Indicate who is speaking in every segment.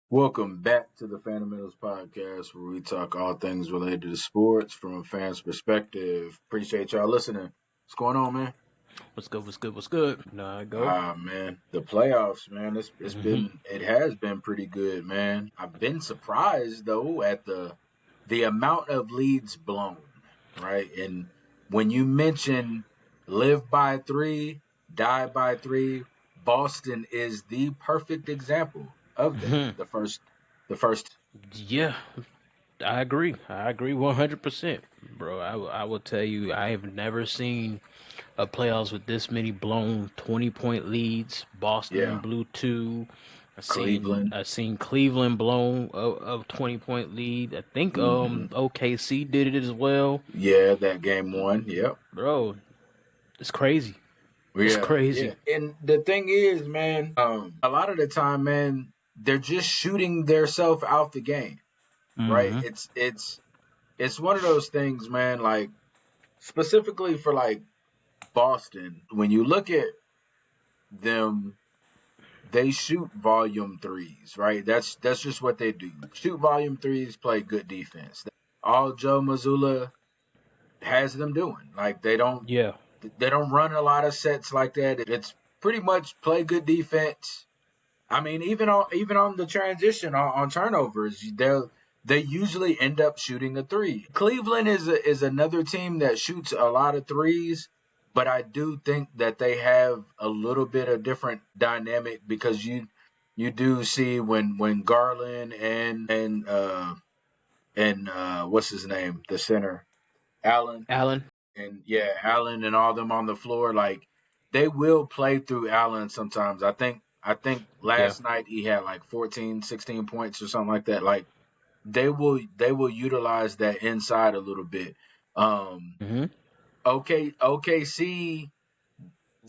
Speaker 1: Welcome back to the Fundamentals Podcast, where we talk all things related to sports from a fan's perspective. Appreciate y'all listening. What's going on, man?
Speaker 2: What's good? What's good? What's good? Now I go.
Speaker 1: Man, the playoffs, man.
Speaker 2: hmm
Speaker 1: It has been pretty good, man. I've been surprised though at the amount of leads blown, right? And when you mention live by three, die by three, Boston is the perfect example of that. The first
Speaker 2: Yeah, I agree. I agree 100%, bro. I will tell you, I have never seen a playoffs with this many blown 20-point leads. Boston
Speaker 1: Yeah,
Speaker 2: blew two.
Speaker 1: Cleveland.
Speaker 2: I seen Cleveland blown of 20-point lead. I think
Speaker 1: Hmm.
Speaker 2: OKC did it as well,
Speaker 1: Yeah, that game one. Yep.
Speaker 2: bro. It's crazy. It's
Speaker 1: Yeah, yeah.
Speaker 2: crazy.
Speaker 1: And the thing is, man, a lot of the time, man, they're just shooting theirself out the game, right?
Speaker 2: hmm
Speaker 1: It's one of those things, man. Like specifically for like Boston, when you look at them, they shoot volume threes, right? That's just what they do. Shoot volume threes, play good defense. All Joe Mazzulla has them doing. Like
Speaker 2: Yeah.
Speaker 1: they don't run a lot of sets like that. It's pretty much play good defense. I mean, even on the transition on turnovers, they usually end up shooting a three. Cleveland is another team that shoots a lot of threes, but I do think that they have a little bit of different dynamic because you do see when Garland and what's his name, the center, Allen,
Speaker 2: Allen.
Speaker 1: and yeah, Allen and all them on the floor, like they will play through Allen sometimes. I think
Speaker 2: Yeah.
Speaker 1: last night he had like 14, 16 points or something like that. Like they will utilize that inside a little bit. Um
Speaker 2: hmm
Speaker 1: OKC,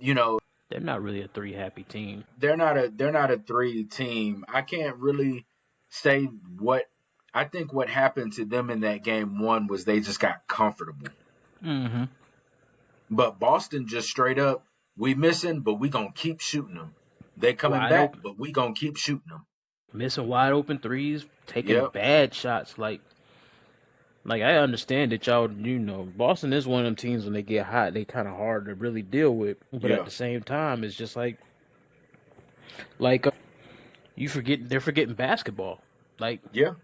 Speaker 1: you know,
Speaker 2: They're not really a three happy team.
Speaker 1: they're not a three team. I can't really say what I think what happened to them in that game one was they just got comfortable.
Speaker 2: hmm
Speaker 1: But Boston just straight up, we missing, but we gonna keep shooting them. They coming
Speaker 2: Wide
Speaker 1: back,
Speaker 2: open.
Speaker 1: but we gonna keep shooting them.
Speaker 2: Missing wide open threes, taking
Speaker 1: Yep.
Speaker 2: bad shots. Like I understand that y'all, Boston is one of them teams when they get hot, they kind of hard to really deal with. But at
Speaker 1: Yeah.
Speaker 2: the same time, it's just like they're forgetting basketball. Like
Speaker 1: Yeah.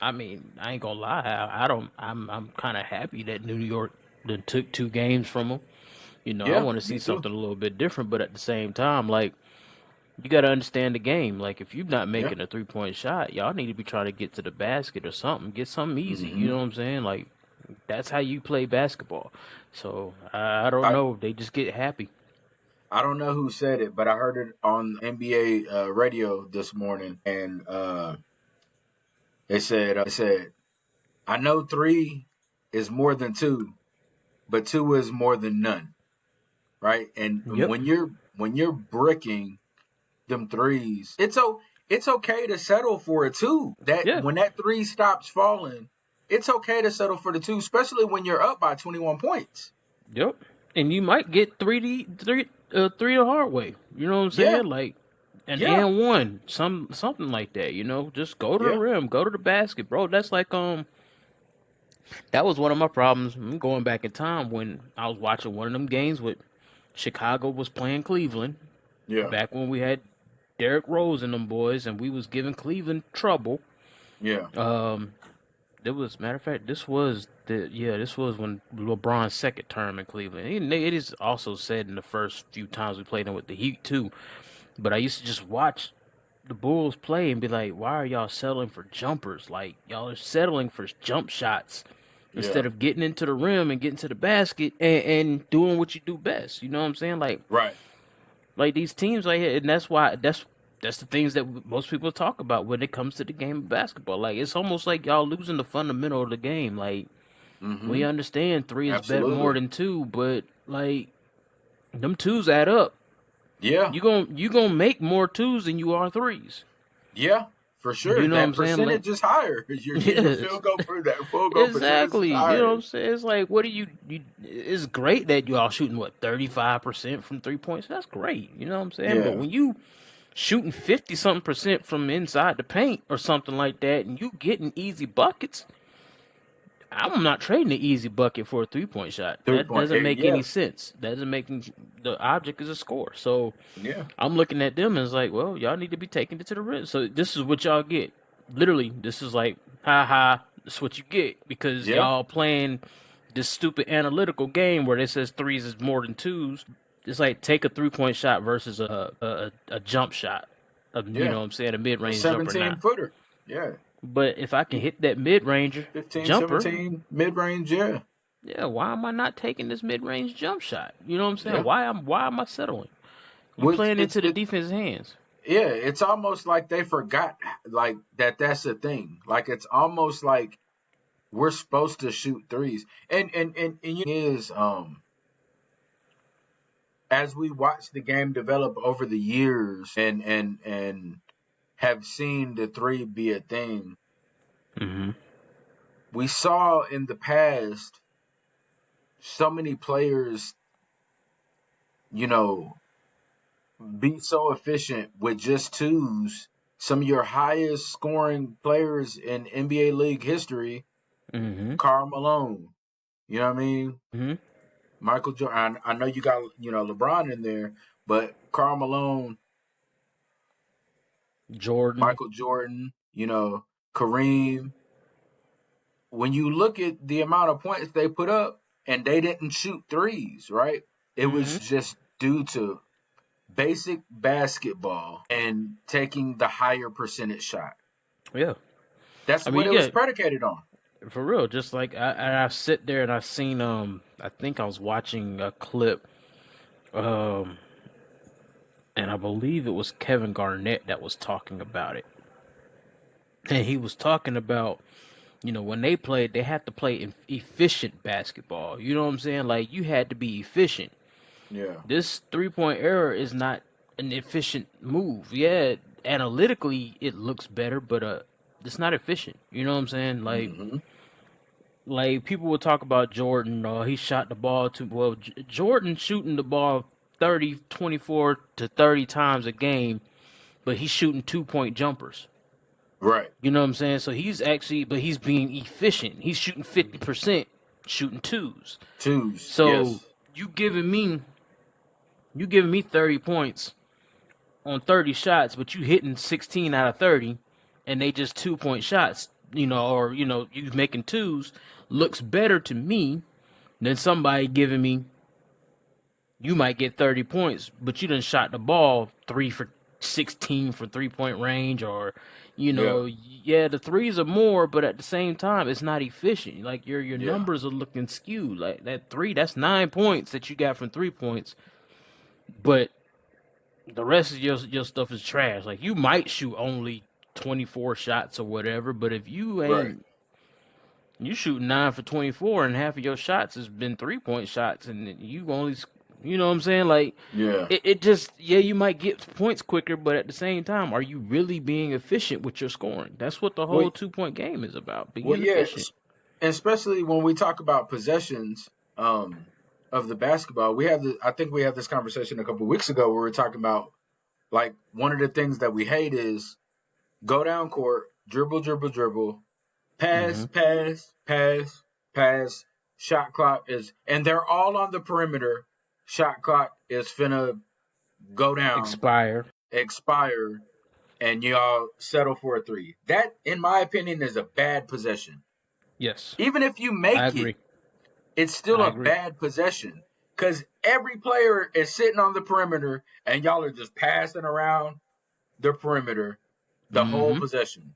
Speaker 2: I mean, I ain't gonna lie, I don't, I'm kind of happy that New York then took two games from them. I
Speaker 1: Yeah.
Speaker 2: want to see
Speaker 1: Me too.
Speaker 2: something a little bit different, but at the same time, like you got to understand the game. Like if you're not
Speaker 1: Yeah.
Speaker 2: making a 3-point shot, y'all need to be trying to get to the basket or something. Get something easy. You
Speaker 1: Hmm.
Speaker 2: know what I'm saying? Like that's how you play basketball. So I don't
Speaker 1: I
Speaker 2: know. They just get happy.
Speaker 1: I don't know who said it, but I heard it on NBA radio this morning, and it said, I know three is more than two, but two is more than none, right? And
Speaker 2: Yep.
Speaker 1: when you're bricking them threes, it's okay to settle for a two. That
Speaker 2: Yeah.
Speaker 1: when that three stops falling, it's okay to settle for the two, especially when you're up by 21 points.
Speaker 2: Yep. And you might get three the hard way. You know what I'm
Speaker 1: Yeah,
Speaker 2: saying? Like an
Speaker 1: yeah,
Speaker 2: and one, something like that. Just go to the
Speaker 1: yeah.
Speaker 2: rim, go to the basket, bro. That's like that was one of my problems. I'm going back in time when I was watching one of them games with Chicago was playing Cleveland.
Speaker 1: Yeah,
Speaker 2: Back when we had Derrick Rose and them boys, and we was giving Cleveland trouble.
Speaker 1: yeah,
Speaker 2: Um, there was matter of fact, this was when LeBron's second term in Cleveland. It is also said in the first few times we played them with the Heat too. But I used to just watch the Bulls play and be like, why are y'all settling for jumpers? Like y'all are settling for jump shots
Speaker 1: yeah.
Speaker 2: instead of getting into the rim and getting to the basket and doing what you do best. You know what I'm saying?
Speaker 1: Right.
Speaker 2: Like these teams right here, and that's the things that most people talk about when it comes to the game of basketball. Like it's almost like y'all losing the fundamental of the game. Like we
Speaker 1: Mm-hmm.
Speaker 2: understand three is better more
Speaker 1: Absolutely.
Speaker 2: than two, but like them twos add up.
Speaker 1: Yeah,
Speaker 2: You gonna make more twos than you are threes.
Speaker 1: yeah. For sure.
Speaker 2: You know what
Speaker 1: That
Speaker 2: I'm saying? Like
Speaker 1: percentage is higher. Your
Speaker 2: yes,
Speaker 1: field goal for that field goal percentage is
Speaker 2: exactly. You know what
Speaker 1: higher.
Speaker 2: I'm saying? It's like what do you? It's great that you all shooting what 35% from 3 points. That's great. You know what I'm saying? But
Speaker 1: Yeah.
Speaker 2: when you shooting 50-something% from inside the paint or something like that, and you getting easy buckets. I'm not trading an easy bucket for a 3-point shot.
Speaker 1: 3
Speaker 2: That
Speaker 1: point.
Speaker 2: doesn't make
Speaker 1: Yeah,
Speaker 2: any sense. That doesn't make the object is a score. So
Speaker 1: yeah,
Speaker 2: I'm looking at them and it's like, well, y'all need to be taking it to the rim. So this is what y'all get. Literally, this is like, ha ha, this is what you get because
Speaker 1: yeah,
Speaker 2: y'all playing this stupid analytical game where it says threes is more than twos. It's like take a 3-point shot versus a jump shot. You
Speaker 1: yeah.
Speaker 2: know what I'm saying? A mid
Speaker 1: A
Speaker 2: range jumper
Speaker 1: 17
Speaker 2: now.
Speaker 1: footer. Yeah.
Speaker 2: But if I can hit that mid ranger
Speaker 1: 15,
Speaker 2: jumper,
Speaker 1: 17 mid range. Yeah,
Speaker 2: yeah, why am I not taking this mid range jump shot? You know what I'm saying?
Speaker 1: yeah.
Speaker 2: Why am I settling? You
Speaker 1: Which
Speaker 2: playing into the defense's hands.
Speaker 1: yeah, it's almost like they forgot like that. That's a thing. Like it's almost like we're supposed to shoot threes. And you know, is as we watch the game develop over the years and have seen the three be a thing,
Speaker 2: Mm-hmm.
Speaker 1: we saw in the past so many players, you know, be so efficient with just twos. Some of your highest scoring players in NBA league history,
Speaker 2: Mm-hmm.
Speaker 1: Karl Malone. You know what I mean?
Speaker 2: Mm-hmm.
Speaker 1: Michael Jordan. I know you got LeBron in there, but Karl Malone,
Speaker 2: Jordan.
Speaker 1: Michael Jordan, Kareem. When you look at the amount of points they put up, and they didn't shoot threes, right? It was
Speaker 2: Mm-hmm.
Speaker 1: just due to basic basketball and taking the higher percentage shot.
Speaker 2: Yeah.
Speaker 1: That's
Speaker 2: I
Speaker 1: what
Speaker 2: mean,
Speaker 1: it was
Speaker 2: yeah,
Speaker 1: predicated on.
Speaker 2: for real. Just like I sit there and I seen I think I was watching a clip um and I believe it was Kevin Garnett that was talking about it. And he was talking about, when they played, they had to play efficient basketball. You know what I'm saying? Like you had to be efficient.
Speaker 1: Yeah.
Speaker 2: This 3-point error is not an efficient move. Yeah, analytically it looks better, but it's not efficient. You know what I'm saying?
Speaker 1: Hmm.
Speaker 2: Like people will talk about Jordan. He shot the ball too well. Jordan shooting the ball 30, 24 to 30 times a game, but he's shooting 2-point jumpers.
Speaker 1: Right.
Speaker 2: You know what I'm saying? So but he's being efficient. He's shooting 50%, shooting twos.
Speaker 1: Twos.
Speaker 2: So
Speaker 1: Yes.
Speaker 2: you giving me you giving me 30 points on 30 shots, but you hitting 16 out of 30, and they just 2-point shots, or you making twos, looks better to me than somebody giving me. You might get 30 points, but you done shot the ball 3 for 16 for 3-point range, or
Speaker 1: Yeah.
Speaker 2: yeah, the threes are more, but at the same time, it's not efficient. Like your
Speaker 1: Yeah.
Speaker 2: numbers are looking skewed. Like that three, that's 9 points that you got from 3 points, but the rest of your stuff is trash. Like you might shoot only 24 shots or whatever, but if you
Speaker 1: Right.
Speaker 2: ain't you shoot 9 for 24 and half of your shots has been 3-point shots and you only you know what I'm saying? Like
Speaker 1: Yeah.
Speaker 2: it just yeah, you might get points quicker, but at the same time, are you really being efficient with your scoring? That's what the
Speaker 1: Well,
Speaker 2: whole 2-point game is about,
Speaker 1: well,
Speaker 2: being
Speaker 1: yeah.
Speaker 2: efficient.
Speaker 1: Especially when we talk about possessions of the basketball, I think we had this conversation a couple of weeks ago where we were talking about like one of the things that we hate is go down court, dribble, dribble, dribble, pass,
Speaker 2: Mhm.
Speaker 1: pass, pass, pass. Shot clock is, and they're all on the perimeter. Shot clock is finna go down,
Speaker 2: Expire.
Speaker 1: expire, and y'all settle for a three. That, in my opinion, is a bad possession.
Speaker 2: Yes.
Speaker 1: Even if you
Speaker 2: I
Speaker 1: make it,
Speaker 2: agree.
Speaker 1: it's still
Speaker 2: I
Speaker 1: a
Speaker 2: agree.
Speaker 1: bad possession because every player is sitting on the perimeter and y'all are just passing around the perimeter the whole
Speaker 2: Mhm.
Speaker 1: possession.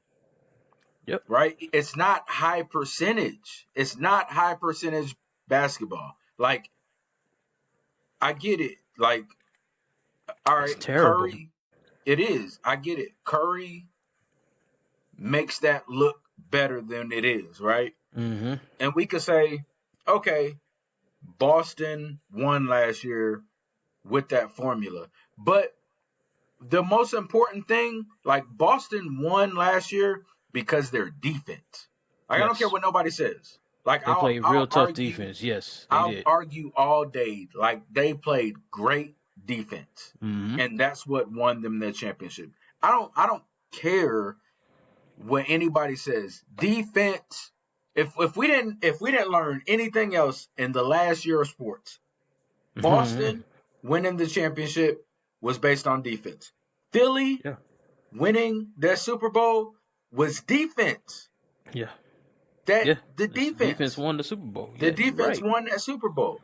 Speaker 2: Yep.
Speaker 1: Right? It's not high percentage. It's not high percentage basketball. Like, I get it. Like, all
Speaker 2: It's
Speaker 1: right,
Speaker 2: terrible.
Speaker 1: Curry, it is. I get it. Curry makes that look better than it is, right?
Speaker 2: Mhm.
Speaker 1: And we could say, okay, Boston won last year with that formula. But the most important thing, like Boston won last year because their defense. Like I don't care
Speaker 2: Yes.
Speaker 1: what nobody says. Like
Speaker 2: They played real
Speaker 1: I'll
Speaker 2: tough
Speaker 1: argue
Speaker 2: defense. Yes, they
Speaker 1: I'll
Speaker 2: did.
Speaker 1: argue all day. Like they played great defense,
Speaker 2: Mm-hmm.
Speaker 1: and that's what won them their championship. I don't care what anybody says. Defense. If we didn't learn anything else in the last year of sports,
Speaker 2: Mm-hmm.
Speaker 1: Boston winning the championship was based on defense. Philly
Speaker 2: Yeah.
Speaker 1: winning their Super Bowl was defense.
Speaker 2: Yeah.
Speaker 1: That
Speaker 2: Yeah.
Speaker 1: the
Speaker 2: This defense
Speaker 1: defense,
Speaker 2: won the Super Bowl.
Speaker 1: the
Speaker 2: Yeah, you're
Speaker 1: defense
Speaker 2: right.
Speaker 1: won that Super Bowl.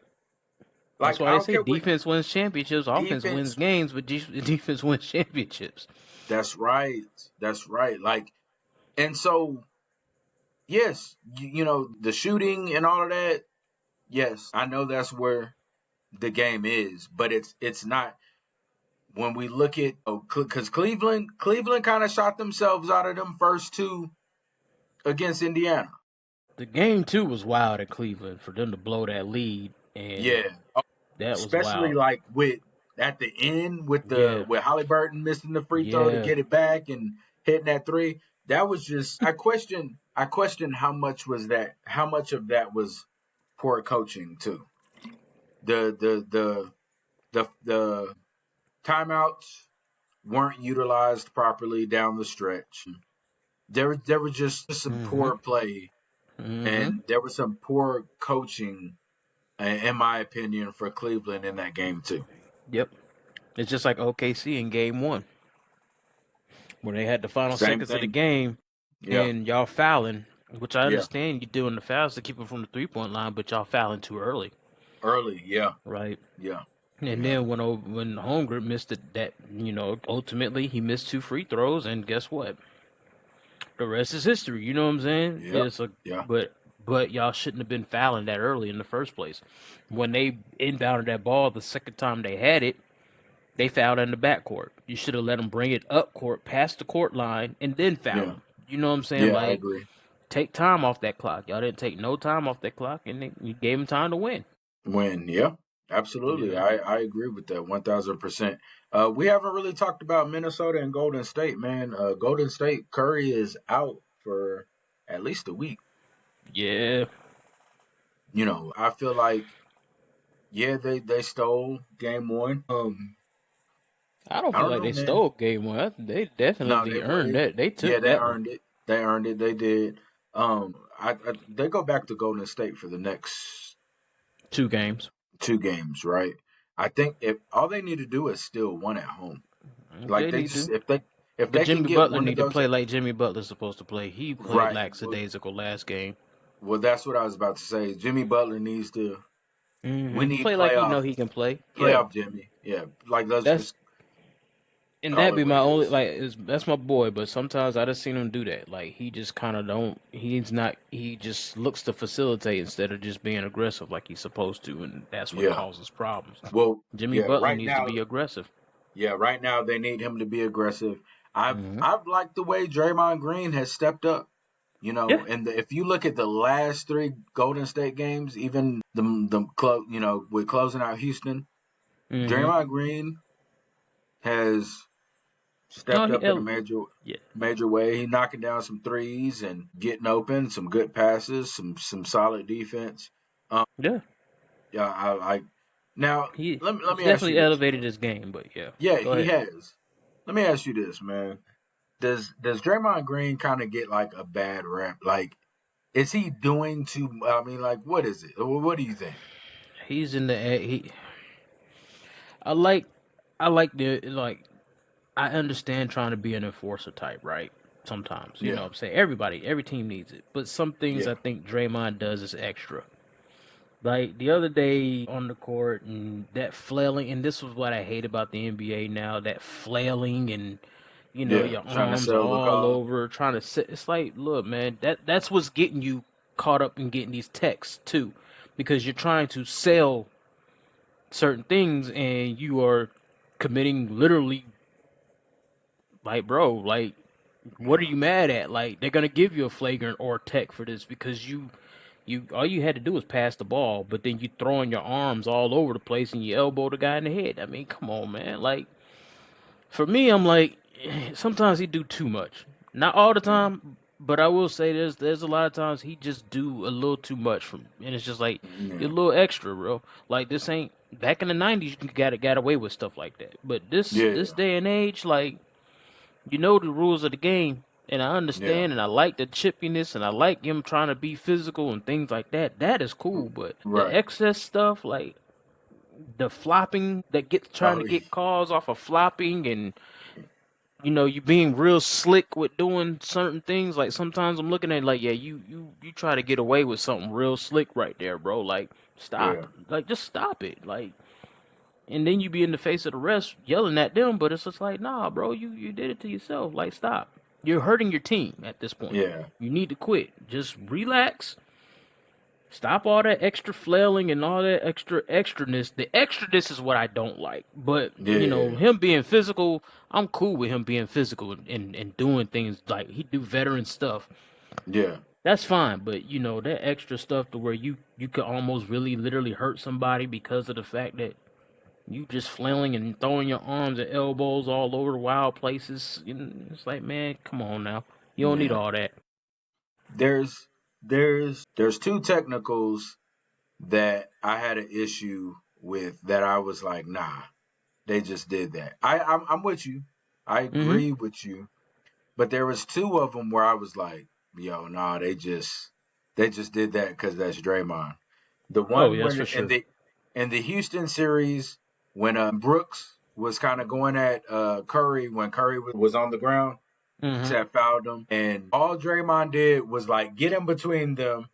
Speaker 2: That's
Speaker 1: Like
Speaker 2: why
Speaker 1: I
Speaker 2: they
Speaker 1: don't
Speaker 2: say
Speaker 1: care what
Speaker 2: defense wins championships, offense wins
Speaker 1: defense.
Speaker 2: games, but defense wins championships.
Speaker 1: That's right. That's right. Like, and so yes, the shooting and all of that. Yes, I know that's where the game is, but it's not when we look at because Cleveland kind of shot themselves out of them first two against Indiana.
Speaker 2: The game too was wild at Cleveland for them to blow that lead, and
Speaker 1: Yeah,
Speaker 2: that was
Speaker 1: especially
Speaker 2: wild.
Speaker 1: like with at the end with the
Speaker 2: Yeah.
Speaker 1: with Halliburton missing the free throw to
Speaker 2: Yeah.
Speaker 1: get it back and hitting that three. That was just I question how much of that was poor coaching too. The timeouts weren't utilized properly down the stretch. There was just some
Speaker 2: Mm-hmm.
Speaker 1: poor play
Speaker 2: Mm-hmm.
Speaker 1: and there was some poor coaching in my opinion for Cleveland in that game too.
Speaker 2: Yep. It's just like OKC in game one, when they had the final
Speaker 1: Same
Speaker 2: seconds of the
Speaker 1: thing.
Speaker 2: game
Speaker 1: Yeah.
Speaker 2: and y'all fouling, which I
Speaker 1: Yeah.
Speaker 2: understand you doing the fouls to keep them from the 3-point line, but y'all fouling too early,
Speaker 1: Early. Yeah.
Speaker 2: right?
Speaker 1: Yeah.
Speaker 2: And
Speaker 1: Yeah.
Speaker 2: then when Holmgren missed ultimately he missed 2 free throws, and guess what? The rest is history. You know what I'm saying?
Speaker 1: Yep.
Speaker 2: Yeah. So,
Speaker 1: Yeah.
Speaker 2: but y'all shouldn't have been fouling that early in the first place. When they inbounded that ball the second time they had it, they fouled in the backcourt. You should have let them bring it up court, past the court line, and then foul
Speaker 1: Yeah.
Speaker 2: them. You know what I'm saying?
Speaker 1: Yeah. I
Speaker 2: Like,
Speaker 1: agree.
Speaker 2: take time off that clock. Y'all didn't take no time off that clock, and you gave them time to win.
Speaker 1: When, yeah, absolutely.
Speaker 2: Yeah.
Speaker 1: I agree with that 1000%. We haven't really talked about Minnesota and Golden State, man. Golden State Curry is out for at least a week.
Speaker 2: Yeah.
Speaker 1: I feel like yeah, they stole game one.
Speaker 2: I don't
Speaker 1: I
Speaker 2: feel
Speaker 1: don't
Speaker 2: like
Speaker 1: know,
Speaker 2: they
Speaker 1: man.
Speaker 2: stole game one. They
Speaker 1: No,
Speaker 2: definitely earned that. They
Speaker 1: yeah,
Speaker 2: took
Speaker 1: they
Speaker 2: that one.
Speaker 1: earned it. They earned it. They did. They go back to Golden State for the next
Speaker 2: 2 games.
Speaker 1: two games, right? I think if all they need to do is steal one at home. Like
Speaker 2: They
Speaker 1: they
Speaker 2: need
Speaker 1: just
Speaker 2: to.
Speaker 1: if
Speaker 2: But
Speaker 1: they can
Speaker 2: Jimmy
Speaker 1: get
Speaker 2: Butler
Speaker 1: one of
Speaker 2: need to
Speaker 1: those
Speaker 2: play like Jimmy Butler's supposed to play. He played
Speaker 1: right. Well,
Speaker 2: lackadaisical last game.
Speaker 1: well, that's what I was about to say. Jimmy Butler needs to. We need
Speaker 2: Play like
Speaker 1: playoff
Speaker 2: he can play. Yeah.
Speaker 1: playoff Jimmy. Yeah, like let's
Speaker 2: That's
Speaker 1: just
Speaker 2: and
Speaker 1: call
Speaker 2: that
Speaker 1: it
Speaker 2: be
Speaker 1: what
Speaker 2: my
Speaker 1: it
Speaker 2: only
Speaker 1: is.
Speaker 2: like that's my boy, but sometimes I just seen him do that. Like he just kind of don't. He's not. He just looks to facilitate instead of just being aggressive like he's supposed to, and that's what
Speaker 1: Yeah.
Speaker 2: causes problems.
Speaker 1: Well,
Speaker 2: Jimmy
Speaker 1: yeah.
Speaker 2: Butler needs to be aggressive.
Speaker 1: Right now they need him to be aggressive. I've
Speaker 2: Hmm.
Speaker 1: I've liked the way Draymond Green has stepped up.
Speaker 2: Yeah.
Speaker 1: And if you look at the last three Golden State games, even with closing out Houston,
Speaker 2: Hmm.
Speaker 1: Draymond Green has
Speaker 2: No,
Speaker 1: stepped up in a
Speaker 2: yeah.
Speaker 1: major way. He knocking down some threes and getting open, some good passes, some solid defense.
Speaker 2: Yeah.
Speaker 1: Yeah, I like. Now let
Speaker 2: He's
Speaker 1: me ask you
Speaker 2: definitely
Speaker 1: this,
Speaker 2: elevated
Speaker 1: man.
Speaker 2: his game, but yeah.
Speaker 1: Yeah,
Speaker 2: Go
Speaker 1: he
Speaker 2: ahead.
Speaker 1: has. Let me ask you this, man. Does Draymond Green kind of get like a bad rap? Like, is he doing too? I mean, like, what is it? What do you think?
Speaker 2: He's in the he. I like the like I understand trying to be an enforcer type, right? Sometimes, you know
Speaker 1: Yeah,
Speaker 2: what I'm saying? Every team needs it. But some things I
Speaker 1: yeah,
Speaker 2: think Draymond does is extra. Like the other day on the court and that flailing, and this was what I hate about the NBA now, that flailing and
Speaker 1: yeah.
Speaker 2: your
Speaker 1: Trying to
Speaker 2: arms
Speaker 1: sell the
Speaker 2: all
Speaker 1: call.
Speaker 2: over trying to sit. It's like, look, man, that's what's getting you caught up in getting these texts too. Because you're trying to sell certain things and you are committing literally like bro, like what are
Speaker 1: Yeah,
Speaker 2: you mad at? Like they're gonna give you a flagrant or tech for this because you all you had to do was pass the ball, but then you throwing your arms all over the place and you elbow the guy in the head. I mean, come on, man. Like for me, I'm like sometimes he do too much. Not all the
Speaker 1: yeah,
Speaker 2: time, But I will say there's a lot of times he just do a little too much from, and it's just like you're
Speaker 1: Yeah,
Speaker 2: a little extra, bro. Like this ain't back in the '90s. You got away with stuff like that. But this
Speaker 1: yeah,
Speaker 2: day and age, like you know the rules of the game, and I
Speaker 1: yeah.
Speaker 2: understand, and I like the chippiness, and I like him trying to be physical and things like that. That is cool. But the
Speaker 1: Right.
Speaker 2: excess stuff, like the flopping that gets trying to
Speaker 1: Oh,
Speaker 2: get calls off of flopping and you being real slick with doing certain things. Like sometimes I'm looking at it like, yeah, you try to get away with something real slick right there, bro. Like
Speaker 1: yeah,
Speaker 2: stop, like just stop it, like. And then you be in the face of the rest yelling at them, but it's just like, nah, bro, you did it to yourself. Like stop. You're hurting your team at this point.
Speaker 1: yeah,
Speaker 2: You need to quit. Just relax. Stop all that extra flailing and all that extraness. The extraness is what I don't like. But
Speaker 1: yeah,
Speaker 2: him being physical, I'm cool with him being physical and doing things like he do veteran stuff.
Speaker 1: yeah,
Speaker 2: That's fine. But that extra stuff to where you could almost really literally hurt somebody because of the fact that you just flailing and throwing your arms and elbows all over the wild places. It's like, man, come on now. You don't need
Speaker 1: yeah.
Speaker 2: all that.
Speaker 1: There's there's two technicals that I had an issue with that I was like, nah, they just did that. I'm with you. I
Speaker 2: Mm-hmm.
Speaker 1: agree with you. But there was two of them where I was like, yo, nah, they just did that because that's Draymond. The
Speaker 2: Oh,
Speaker 1: one
Speaker 2: yes,
Speaker 1: when
Speaker 2: for sure.
Speaker 1: in the Houston series when Brooks was kind of going at Curry when Curry was on the ground, Brooks
Speaker 2: Mm-hmm.
Speaker 1: had fouled him, and all Draymond did was like get in between them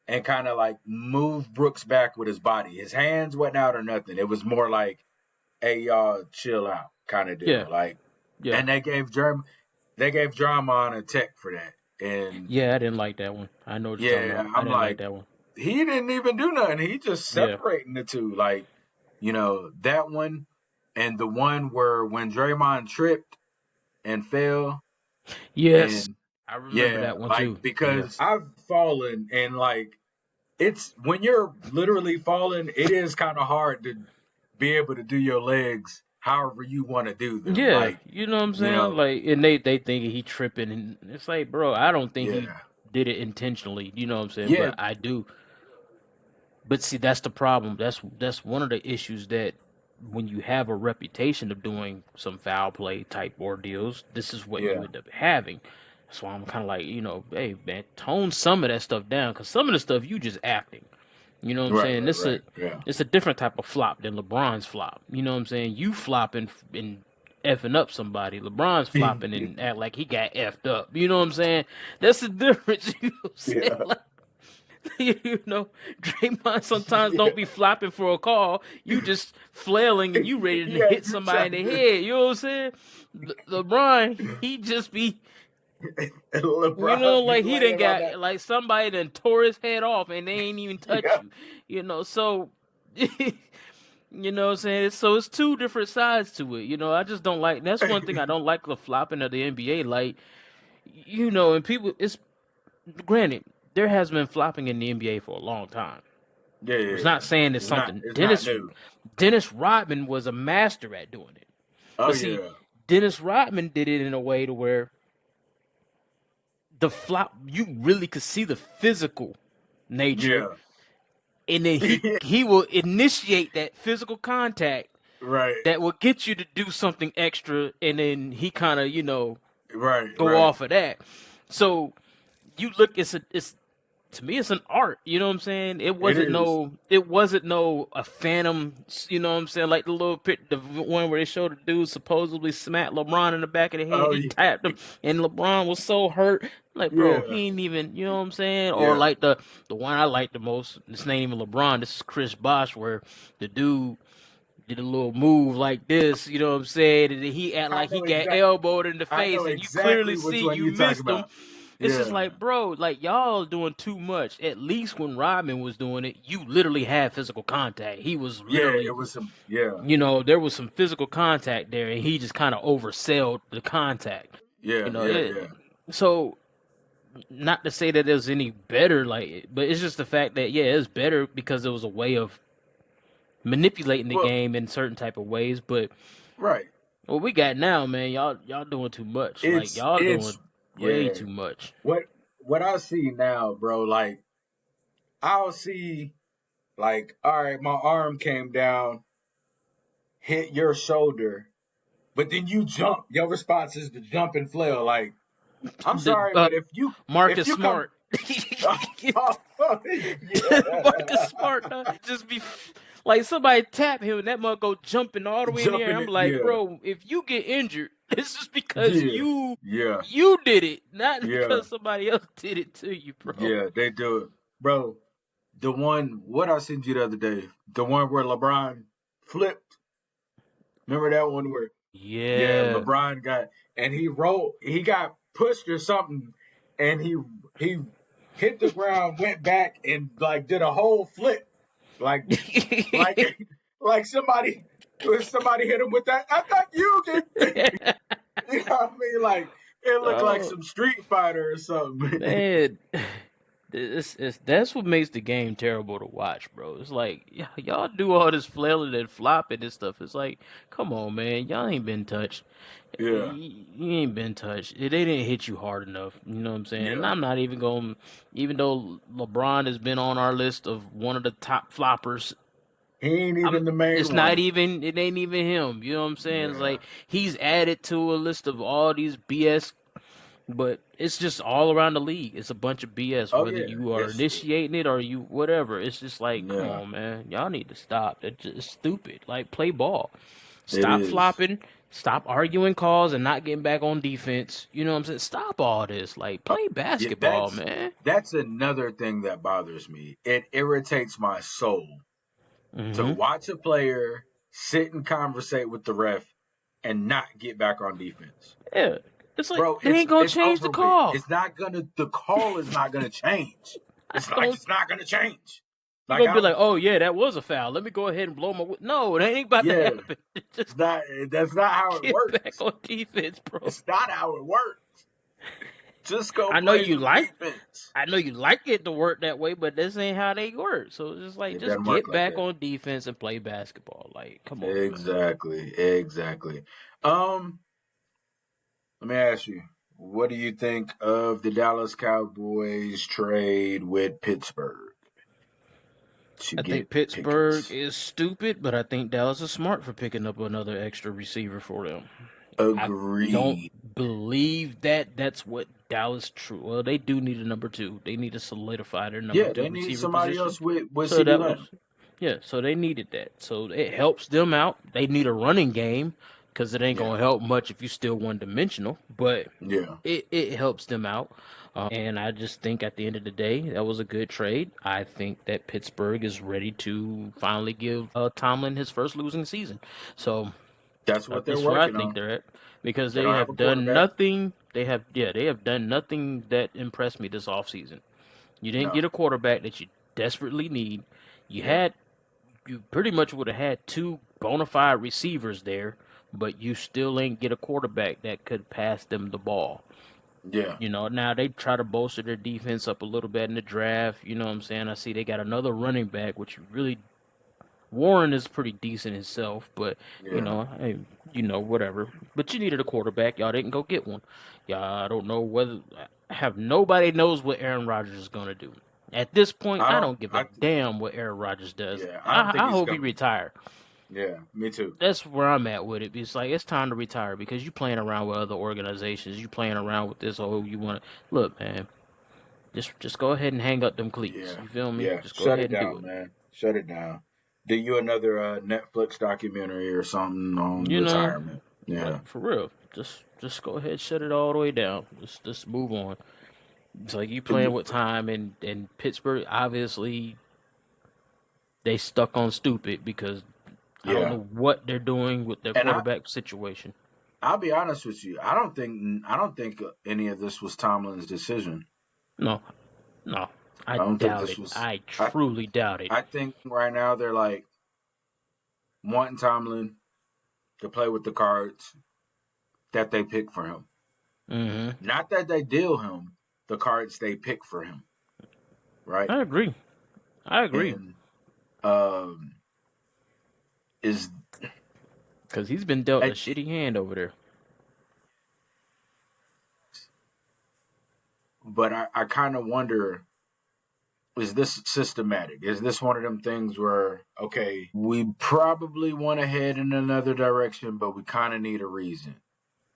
Speaker 1: and kind of like move Brooks back with his body. His hands wasn't out or nothing. It was more like, hey y'all, chill out kind of
Speaker 2: Yeah.
Speaker 1: deal. Like,
Speaker 2: Yeah.
Speaker 1: and they gave Draymond a tech for that, and
Speaker 2: Yeah, I didn't like that one. I know what you're talking
Speaker 1: yeah,
Speaker 2: about. I
Speaker 1: I'm
Speaker 2: didn't like
Speaker 1: like,
Speaker 2: that one.
Speaker 1: he didn't even do nothing. He just
Speaker 2: Yeah.
Speaker 1: separating the two. Like, that one and the one where when Draymond tripped and fell
Speaker 2: Yes.
Speaker 1: and
Speaker 2: I remember
Speaker 1: yeah,
Speaker 2: that one
Speaker 1: like
Speaker 2: too. Yeah.
Speaker 1: because I've fallen and like it's when you're literally falling, it is kind of hard to be able to do your legs however you want to do them.
Speaker 2: Yeah.
Speaker 1: Like,
Speaker 2: You know what I'm
Speaker 1: you
Speaker 2: saying?
Speaker 1: know,
Speaker 2: Like, and they thinking he tripping, and it's like, bro, I don't think he
Speaker 1: yeah,
Speaker 2: did it intentionally. You know what I'm saying?
Speaker 1: yeah,
Speaker 2: But I do. But see, that's the problem. That's one of the issues that when you have a reputation of doing some foul play type ordeals, this is what you
Speaker 1: yeah,
Speaker 2: end up having. That's why I'm kind of like, hey man, tone some of that stuff down, because some of the stuff you just acting. You know what I'm
Speaker 1: right,
Speaker 2: saying?
Speaker 1: right, right, yeah,
Speaker 2: It's a different type of flop than LeBron's flop. You know what I'm saying? You flopping and effing up somebody. LeBron's flopping and act like he got effed up. You know what I'm saying? That's the difference. You know what I'm saying?
Speaker 1: yeah,
Speaker 2: Like, Draymond sometimes
Speaker 1: yeah,
Speaker 2: don't be flopping for a call. You just flailing and you ready to
Speaker 1: yeah.
Speaker 2: hit
Speaker 1: You
Speaker 2: somebody in
Speaker 1: trying
Speaker 2: the
Speaker 1: to
Speaker 2: head. You know what I'm saying? LeBron, he just be,
Speaker 1: LeBron be
Speaker 2: like he done
Speaker 1: laying on that.
Speaker 2: got, like somebody done tore his head off and they ain't even touch
Speaker 1: Yeah,
Speaker 2: you. So, you know what I'm saying? So it's two different sides to it. I just don't like, that's one thing I don't like the flopping of the NBA. Like, and people, it's granted, there has been flopping in the NBA for a long time.
Speaker 1: yeah,
Speaker 2: I was
Speaker 1: yeah,
Speaker 2: not
Speaker 1: yeah.
Speaker 2: saying it's
Speaker 1: It's not.
Speaker 2: something.
Speaker 1: It's not
Speaker 2: Dennis
Speaker 1: new.
Speaker 2: Dennis Rodman was a master at doing it.
Speaker 1: Oh
Speaker 2: But see,
Speaker 1: yeah,
Speaker 2: Dennis Rodman did it in a way to where the flop, you really could see the physical nature,
Speaker 1: yeah,
Speaker 2: and then he will initiate that physical contact
Speaker 1: right,
Speaker 2: that will get you to do something extra, and then he kind of
Speaker 1: right,
Speaker 2: go
Speaker 1: right.
Speaker 2: off of that. So you look, it's to me it's an art. You know what I'm saying? It
Speaker 1: It
Speaker 2: wasn't
Speaker 1: is.
Speaker 2: no it wasn't no a phantom. You know what I'm saying? Like the little the one where they showed the dude supposedly smacked LeBron in the back of the head.
Speaker 1: Oh
Speaker 2: He tapped him, and LeBron was so hurt. Like, bro,
Speaker 1: yeah,
Speaker 2: he ain't even. You know what I'm saying? Or
Speaker 1: yeah.
Speaker 2: like the one I like the most. This ain't even LeBron. This is Chris Bosh, where the dude did a little move like this, you know what I'm saying? And then he act
Speaker 1: I
Speaker 2: like he
Speaker 1: know
Speaker 2: got
Speaker 1: exact.
Speaker 2: elbowed in the
Speaker 1: I know
Speaker 2: face, and you clearly
Speaker 1: exactly which
Speaker 2: see
Speaker 1: one
Speaker 2: you
Speaker 1: you talking
Speaker 2: missed him.
Speaker 1: about.
Speaker 2: It's just
Speaker 1: Yeah,
Speaker 2: like, bro, like y'all doing too much. At least when Rodman was doing it, you literally had physical contact. He was
Speaker 1: yeah.
Speaker 2: literally,
Speaker 1: It was some. Yeah,
Speaker 2: there was some physical contact there, and he just kind of oversold the contact.
Speaker 1: yeah,
Speaker 2: You know,
Speaker 1: yeah,
Speaker 2: it,
Speaker 1: yeah.
Speaker 2: so not to say that it was any better, like, but it's just the fact that yeah, it's better because it was a way of manipulating the
Speaker 1: Well,
Speaker 2: game in certain type of ways. But
Speaker 1: right.
Speaker 2: what we got now, man, y'all doing too much. Like
Speaker 1: It's
Speaker 2: y'all
Speaker 1: it's
Speaker 2: doing. way
Speaker 1: Yeah.
Speaker 2: too much.
Speaker 1: What what I see now, bro, like I'll see like, all right, my arm came down, hit your shoulder, but then you jump. Your response is to jump and flail. Like, I'm
Speaker 2: The
Speaker 1: sorry, but if
Speaker 2: Marcus
Speaker 1: you come
Speaker 2: Smart. Marcus
Speaker 1: yeah.
Speaker 2: Smart, just be like somebody tap him and that mug go jumping all the way in the air.
Speaker 1: Jumping
Speaker 2: I'm
Speaker 1: it,
Speaker 2: like,
Speaker 1: yeah.
Speaker 2: bro, if you get injured, it's just because
Speaker 1: Yeah. Yeah.
Speaker 2: you did it, not
Speaker 1: Yeah.
Speaker 2: because somebody else did it to you, bro.
Speaker 1: Yeah. They do it. Bro, the one what I sent you the other day, the one where LeBron flipped. Remember that one where yeah,
Speaker 2: Yeah.
Speaker 1: LeBron got and he got pushed or something, and he hit the ground, went back, and like did a whole flip, like like like somebody hit him with that. I thought you did, you know what I mean? Like it looked like
Speaker 2: Oh
Speaker 1: some Street Fighter or something.
Speaker 2: man, that's what makes the game terrible to watch, bro. It's like y'all do all this flailing and flopping and stuff. It's like, come on, man, y'all ain't been touched.
Speaker 1: Yeah,
Speaker 2: You ain't been touched. They didn't hit you hard enough. You know what I'm saying? And
Speaker 1: yeah.
Speaker 2: I'm not even going. Even though LeBron has been on our list of one of the top floppers,
Speaker 1: He ain't even the main
Speaker 2: it's not
Speaker 1: one.
Speaker 2: even. It ain't even him. You know what I'm saying? It's
Speaker 1: Yeah.
Speaker 2: like he's added to a list of all these BS, but it's just all around the league. It's a bunch of BS.
Speaker 1: Oh
Speaker 2: Whether
Speaker 1: yeah.
Speaker 2: you are initiating it or you whatever, it's just like, come
Speaker 1: Yeah.
Speaker 2: on, man, y'all need to stop. It's just stupid. Like play ball.
Speaker 1: It
Speaker 2: Stop
Speaker 1: is.
Speaker 2: flopping. Stop arguing calls and not getting back on defense. You know what I'm saying? Stop all this. Like
Speaker 1: Oh,
Speaker 2: play
Speaker 1: yeah,
Speaker 2: basketball, man.
Speaker 1: that's another thing that bothers me. It irritates my soul to
Speaker 2: Hmm.
Speaker 1: watch a player sit and conversate with the ref and not get back on defense.
Speaker 2: Yeah. It's like
Speaker 1: Bro,
Speaker 2: they ain't gonna
Speaker 1: it's
Speaker 2: change the
Speaker 1: over with.
Speaker 2: call.
Speaker 1: It's not gonna the call is not gonna change.
Speaker 2: I
Speaker 1: It's
Speaker 2: don't.
Speaker 1: not gonna change.
Speaker 2: You're
Speaker 1: Like
Speaker 2: gonna
Speaker 1: I
Speaker 2: be
Speaker 1: don't
Speaker 2: like, oh yeah, that was a foul. Let me go ahead and blow my. No, it ain't about to
Speaker 1: yeah,
Speaker 2: happen.
Speaker 1: it's
Speaker 2: Just
Speaker 1: not that's not how it
Speaker 2: get back
Speaker 1: works.
Speaker 2: on defense, bro.
Speaker 1: It's not how it works. Just go
Speaker 2: I know
Speaker 1: play
Speaker 2: you
Speaker 1: some
Speaker 2: like.
Speaker 1: defense.
Speaker 2: I know you like it to work that way, but this ain't how they work. So it's just like,
Speaker 1: It
Speaker 2: just
Speaker 1: doesn't work
Speaker 2: get
Speaker 1: like
Speaker 2: back
Speaker 1: that.
Speaker 2: on defense and play basketball. Like, come on, man.
Speaker 1: Exactly. Exactly. Um Let me ask you, what do you think of the Dallas Cowboys trade with Pittsburgh to
Speaker 2: I
Speaker 1: get
Speaker 2: think Pittsburgh
Speaker 1: Pickens?
Speaker 2: is stupid, but I think Dallas is smart for picking up another extra receiver for them. I don't
Speaker 1: Agreed.
Speaker 2: believe that that's what Dallas true. Well, they do need a number two. They need to solidify their number
Speaker 1: Yeah,
Speaker 2: two
Speaker 1: they need
Speaker 2: receiver
Speaker 1: somebody
Speaker 2: position.
Speaker 1: else with
Speaker 2: So
Speaker 1: CD
Speaker 2: that
Speaker 1: Lamb.
Speaker 2: was, yeah. So they needed that. So it helps them out. They need a running game because it ain't
Speaker 1: Yeah,
Speaker 2: gonna help much if you still one dimensional. But
Speaker 1: yeah,
Speaker 2: it helps them out. And I just think at the end of the day, that was a good trade. I think that Pittsburgh is ready to finally give Tomlin his first losing season. So
Speaker 1: that's what they're
Speaker 2: that's where I
Speaker 1: working
Speaker 2: think
Speaker 1: on.
Speaker 2: they're at because
Speaker 1: They
Speaker 2: they
Speaker 1: don't have a
Speaker 2: have done
Speaker 1: quarterback.
Speaker 2: nothing. They have done nothing that impressed me this offseason. You didn't
Speaker 1: No.
Speaker 2: get a quarterback that you desperately need. You
Speaker 1: Yeah,
Speaker 2: had you pretty much would have had two bona fide receivers there, but you still ain't get a quarterback that could pass them the ball.
Speaker 1: yeah,
Speaker 2: You know, now they try to bolster their defense up a little bit in the draft. You know what I'm saying? I see they got another running back, which really Warren is pretty decent himself, but you
Speaker 1: yeah.
Speaker 2: know, hey, whatever. But you needed a quarterback. Y'all didn't go get one. Y'all, I don't know whether have nobody knows what Aaron Rodgers is gonna do. At this point,
Speaker 1: I
Speaker 2: I
Speaker 1: don't.
Speaker 2: don't give a damn what Aaron Rodgers does.
Speaker 1: Yeah, I don't think
Speaker 2: I
Speaker 1: he's
Speaker 2: hope he
Speaker 1: coming.
Speaker 2: retire.
Speaker 1: Yeah, me too.
Speaker 2: That's where I'm at with it. It's like it's time to retire because you playing around with other organizations. You playing around with this. Oh, you want to look, man. Just go ahead and hang up them cleats.
Speaker 1: Yeah,
Speaker 2: You feel me?
Speaker 1: yeah.
Speaker 2: Just go
Speaker 1: Shut
Speaker 2: ahead
Speaker 1: it
Speaker 2: and do
Speaker 1: down,
Speaker 2: it.
Speaker 1: man. Shut it down. Do you another Netflix documentary or something on
Speaker 2: You know,
Speaker 1: retirement? Yeah,
Speaker 2: like for real. Just go ahead, shut it all the way down. Just move on. It's like you playing with time, and Pittsburgh obviously they stuck on stupid because I don't
Speaker 1: yeah.
Speaker 2: know what they're doing with their
Speaker 1: And
Speaker 2: quarterback situation.
Speaker 1: I'll be honest with you. I don't think any of this was Tomlin's decision.
Speaker 2: No, no, I
Speaker 1: I don't think
Speaker 2: doubt
Speaker 1: this
Speaker 2: it.
Speaker 1: was.
Speaker 2: I
Speaker 1: I
Speaker 2: truly doubt it.
Speaker 1: I think right now they're like wanting Tomlin to play with the cards that they pick for him.
Speaker 2: Hmm.
Speaker 1: Not that they deal him, the cards they pick for him, right?
Speaker 2: I agree. I agree
Speaker 1: And um, is
Speaker 2: because he's been dealt a
Speaker 1: I,
Speaker 2: shitty hand over there.
Speaker 1: but I kind of wonder, is this systematic? Is this one of them things where, okay, we probably want to head in another direction, but we kind of need a reason,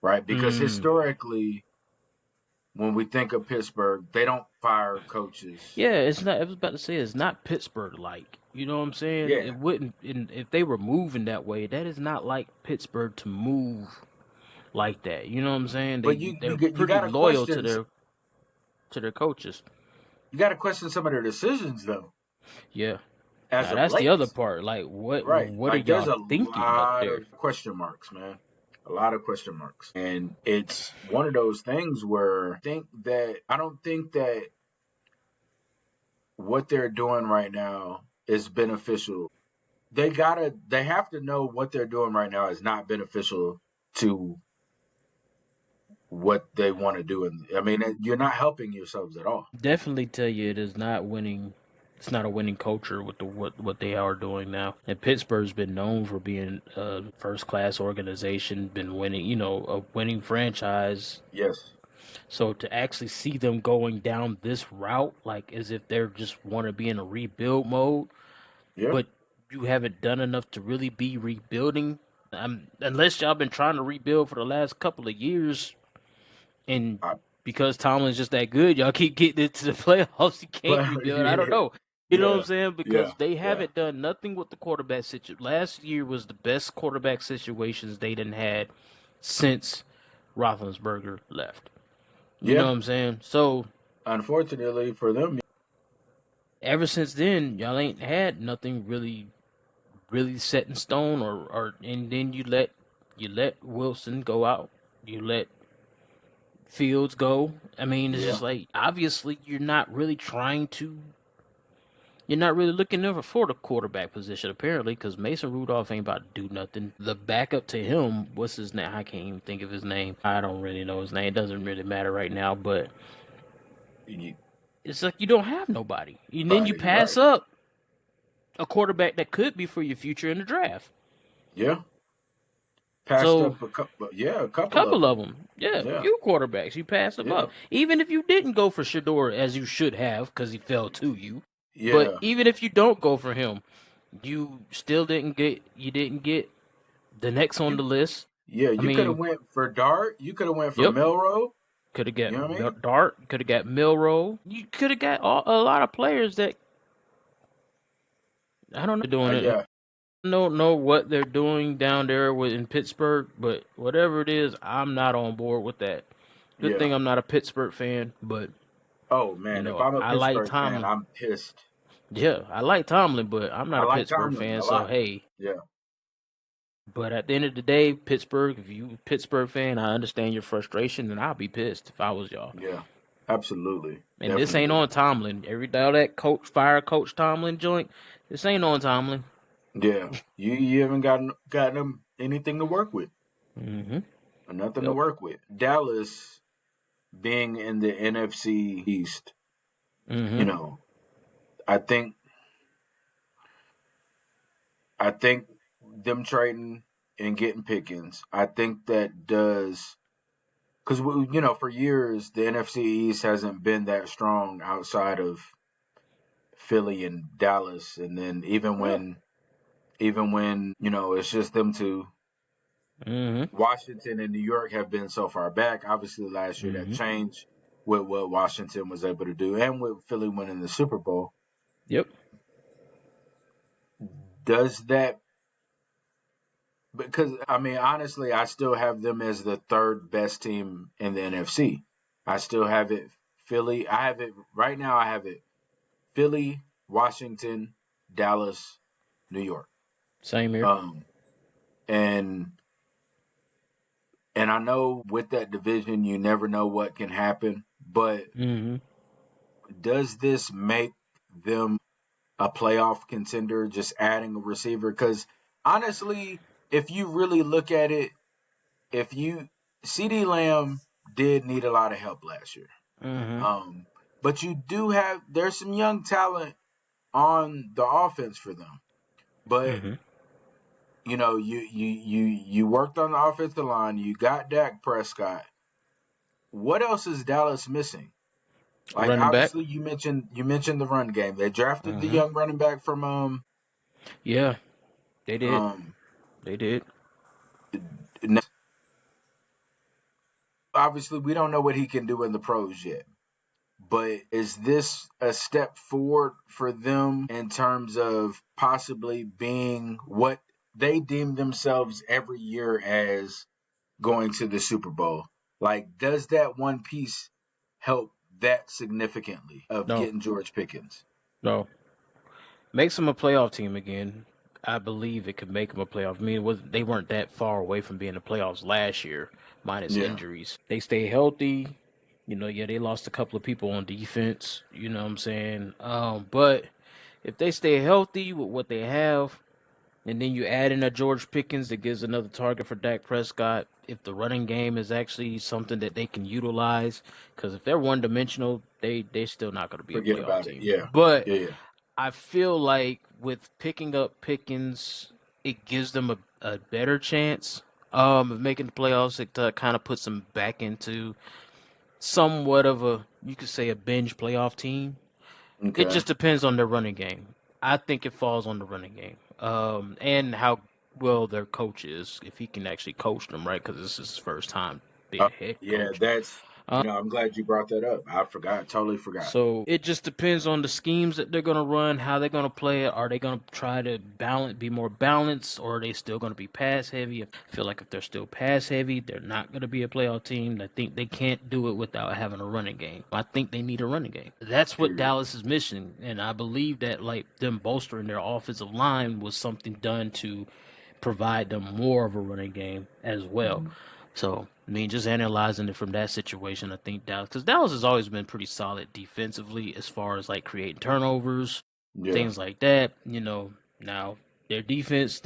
Speaker 1: right? Because
Speaker 2: Mm.
Speaker 1: historically, when we think of Pittsburgh, they don't fire coaches.
Speaker 2: Yeah, it's not. I was about to say it's not Pittsburgh like. You know what I'm saying?
Speaker 1: Yeah,
Speaker 2: It wouldn't. If they were moving that way, that is not like Pittsburgh to move like that. You know what I'm saying?
Speaker 1: but
Speaker 2: They're
Speaker 1: you
Speaker 2: pretty
Speaker 1: got to
Speaker 2: loyal
Speaker 1: question,
Speaker 2: to their coaches.
Speaker 1: you got to question some of their decisions though,
Speaker 2: Yeah.
Speaker 1: as
Speaker 2: Now
Speaker 1: of
Speaker 2: that's the
Speaker 1: late.
Speaker 2: other part. Like
Speaker 1: Right.
Speaker 2: what are
Speaker 1: Like there's
Speaker 2: y'all
Speaker 1: a
Speaker 2: thinking up
Speaker 1: lot
Speaker 2: there?
Speaker 1: of question marks, man. A lot of question marks. And it's one of those things where I don't think that what they're doing right now is beneficial. They have to know what they're doing right now is not beneficial to what they want to do. And I mean, you're not helping yourselves at all.
Speaker 2: Definitely tell you it is not winning. It's not a winning culture with what they are doing now. And Pittsburgh's been known for being a first class organization, been winning, a winning franchise.
Speaker 1: Yes.
Speaker 2: So to actually see them going down this route, like as if they're just want to be in a rebuild mode,
Speaker 1: Yeah.
Speaker 2: but you haven't done enough to really be rebuilding. Unless y'all been trying to rebuild for the last couple of years, and
Speaker 1: I,
Speaker 2: because Tomlin's just that good, y'all keep getting into the playoffs. You can't
Speaker 1: but
Speaker 2: rebuild. I don't
Speaker 1: yeah,
Speaker 2: know. You know what I'm
Speaker 1: yeah,
Speaker 2: saying?
Speaker 1: yeah,
Speaker 2: Because they
Speaker 1: yeah,
Speaker 2: haven't done nothing with the quarterback situation. Last year was the best quarterback situations they didn't had since Roethlisberger left. You know
Speaker 1: yeah.
Speaker 2: what I'm saying? So
Speaker 1: Unfortunately for them,
Speaker 2: ever since then, y'all ain't had nothing really set in stone, or and then you let Wilson go out. You let Fields go. I mean, it's
Speaker 1: yeah.
Speaker 2: just like obviously you're not really looking ever for the quarterback position apparently because Mason Rudolph ain't about to do nothing. The backup to him, what's his name? I can't even think of his name. I don't really know his name. It doesn't really matter right now, but
Speaker 1: You,
Speaker 2: it's like you don't have nobody, and then you
Speaker 1: right,
Speaker 2: pass
Speaker 1: right.
Speaker 2: up a quarterback that could be for your future in the draft.
Speaker 1: Yeah. Passed
Speaker 2: So
Speaker 1: up a couple, yeah, a couple of
Speaker 2: couple
Speaker 1: them.
Speaker 2: of them, yeah,
Speaker 1: Yeah,
Speaker 2: few quarterbacks you pass them
Speaker 1: yeah,
Speaker 2: up. Even if you didn't go for Shador as you should have because he fell to you, but
Speaker 1: yeah,
Speaker 2: even if you don't go for him, you still didn't get the next on
Speaker 1: you,
Speaker 2: the list.
Speaker 1: yeah.
Speaker 2: I
Speaker 1: You could have
Speaker 2: mean,
Speaker 1: went for Dart. You could have went for
Speaker 2: yep,
Speaker 1: Melrose.
Speaker 2: could have
Speaker 1: You know what I mean?
Speaker 2: got Dart, could have got Milrow. You could have got a lot of players that I don't know doing it.
Speaker 1: Yeah,
Speaker 2: I don't know what they're doing down there in Pittsburgh, but whatever it is, I'm not on board with that. Good
Speaker 1: yeah.
Speaker 2: thing I'm not a Pittsburgh fan, but
Speaker 1: Oh man, if I'm a
Speaker 2: I like
Speaker 1: Pittsburgh fan,
Speaker 2: Tomlin.
Speaker 1: I'm pissed.
Speaker 2: Yeah, I like Tomlin, but I'm
Speaker 1: I
Speaker 2: not a
Speaker 1: like
Speaker 2: Pittsburgh
Speaker 1: Tomlin
Speaker 2: fan.
Speaker 1: a
Speaker 2: So
Speaker 1: lot.
Speaker 2: hey,
Speaker 1: Yeah,
Speaker 2: but at the end of the day, Pittsburgh. If you a Pittsburgh fan, I understand your frustration, and I'll be pissed if I was y'all.
Speaker 1: yeah. Absolutely,
Speaker 2: And this ain't
Speaker 1: definitely.
Speaker 2: on Tomlin. All that Coach Tomlin joint. This ain't on Tomlin.
Speaker 1: Yeah, you haven't gotten them anything to work with,
Speaker 2: Mm-hmm.
Speaker 1: or nothing to
Speaker 2: Yep.
Speaker 1: work with. Dallas being in the NFC East, you
Speaker 2: Mm-hmm.
Speaker 1: know, I think I think them trading and getting Pickens, I think that does because for years the NFC East hasn't been that strong outside of Philly and Dallas, and then
Speaker 2: Yeah.
Speaker 1: even when it's just them two.
Speaker 2: Mm-hmm.
Speaker 1: Washington and New York have been so far back. Obviously, last year that
Speaker 2: Mm-hmm.
Speaker 1: changed with what Washington was able to do, and with Philly winning the Super Bowl.
Speaker 2: Yep.
Speaker 1: Does that because I mean honestly, I still have them as the third best team in the NFC. I still have it Philly. I have it right now. I have it Philly, Washington, Dallas, New York.
Speaker 2: Same here.
Speaker 1: Um, and I know with that division, you never know what can happen. But
Speaker 2: Mm-hmm.
Speaker 1: does this make them a playoff contender? Just adding a receiver? Because honestly, if you really look at it, if you CD Lamb did need a lot of help last year.
Speaker 2: Mm-hmm.
Speaker 1: Um, but you do have there's some young talent on the offense for them. But
Speaker 2: Mm-hmm.
Speaker 1: you worked on the offensive line. You got Dak Prescott. What else is Dallas missing? Like
Speaker 2: Running back.
Speaker 1: obviously you mentioned the run game. They drafted the
Speaker 2: Hmm.
Speaker 1: young running back from
Speaker 2: Yeah, they did.
Speaker 1: um
Speaker 2: They did.
Speaker 1: obviously we don't know what he can do in the pros yet. But is this a step forward for them in terms of possibly being what they deem themselves every year as going to the Super Bowl? Like, does that one piece help that significantly of
Speaker 2: No,
Speaker 1: getting George Pickens?
Speaker 2: no. Makes them a playoff team again. I believe it could make them a playoff. I mean, they weren't that far away from being in the playoffs last year, minus
Speaker 1: Yeah,
Speaker 2: injuries. They stay healthy. Yeah, they lost a couple of people on defense. You know what I'm saying? But if they stay healthy with what they have, and then you add in a George Pickens that gives another target for Dak Prescott. If the running game is actually something that they can utilize, because if they're one dimensional, they're still not going to be a
Speaker 1: forget
Speaker 2: playoff
Speaker 1: about it.
Speaker 2: team.
Speaker 1: Yeah,
Speaker 2: But
Speaker 1: yeah, yeah.
Speaker 2: I feel like with picking up Pickens, it gives them a better chance of making the playoffs. It kind of puts them back into somewhat of a, you could say, a binge playoff team. It
Speaker 1: Okay,
Speaker 2: just depends on their running game. I think it falls on the running game, and how well their coach is, if he can actually coach them right, because this is his first time being
Speaker 1: uh,
Speaker 2: a head
Speaker 1: yeah.
Speaker 2: coach.
Speaker 1: That's I'm glad you brought that up. I forgot, totally forgot.
Speaker 2: So it just depends on the schemes that they're gonna run, how they're gonna play it. Are they gonna try to be more balanced, or are they still gonna be pass heavy? I feel like if they're still pass heavy, they're not gonna be a playoff team. I think they can't do it without having a running game. I think they need a running game. That's what
Speaker 1: Period.
Speaker 2: Dallas is missing, and I believe that like them bolstering their offensive line was something done to provide them more of a running game as well.
Speaker 1: Mhm.
Speaker 2: So, I mean, just analyzing it from that situation, I think Dallas, because Dallas has always been pretty solid defensively as far as like creating turnovers,
Speaker 1: Yeah,
Speaker 2: things like that. Now their defense,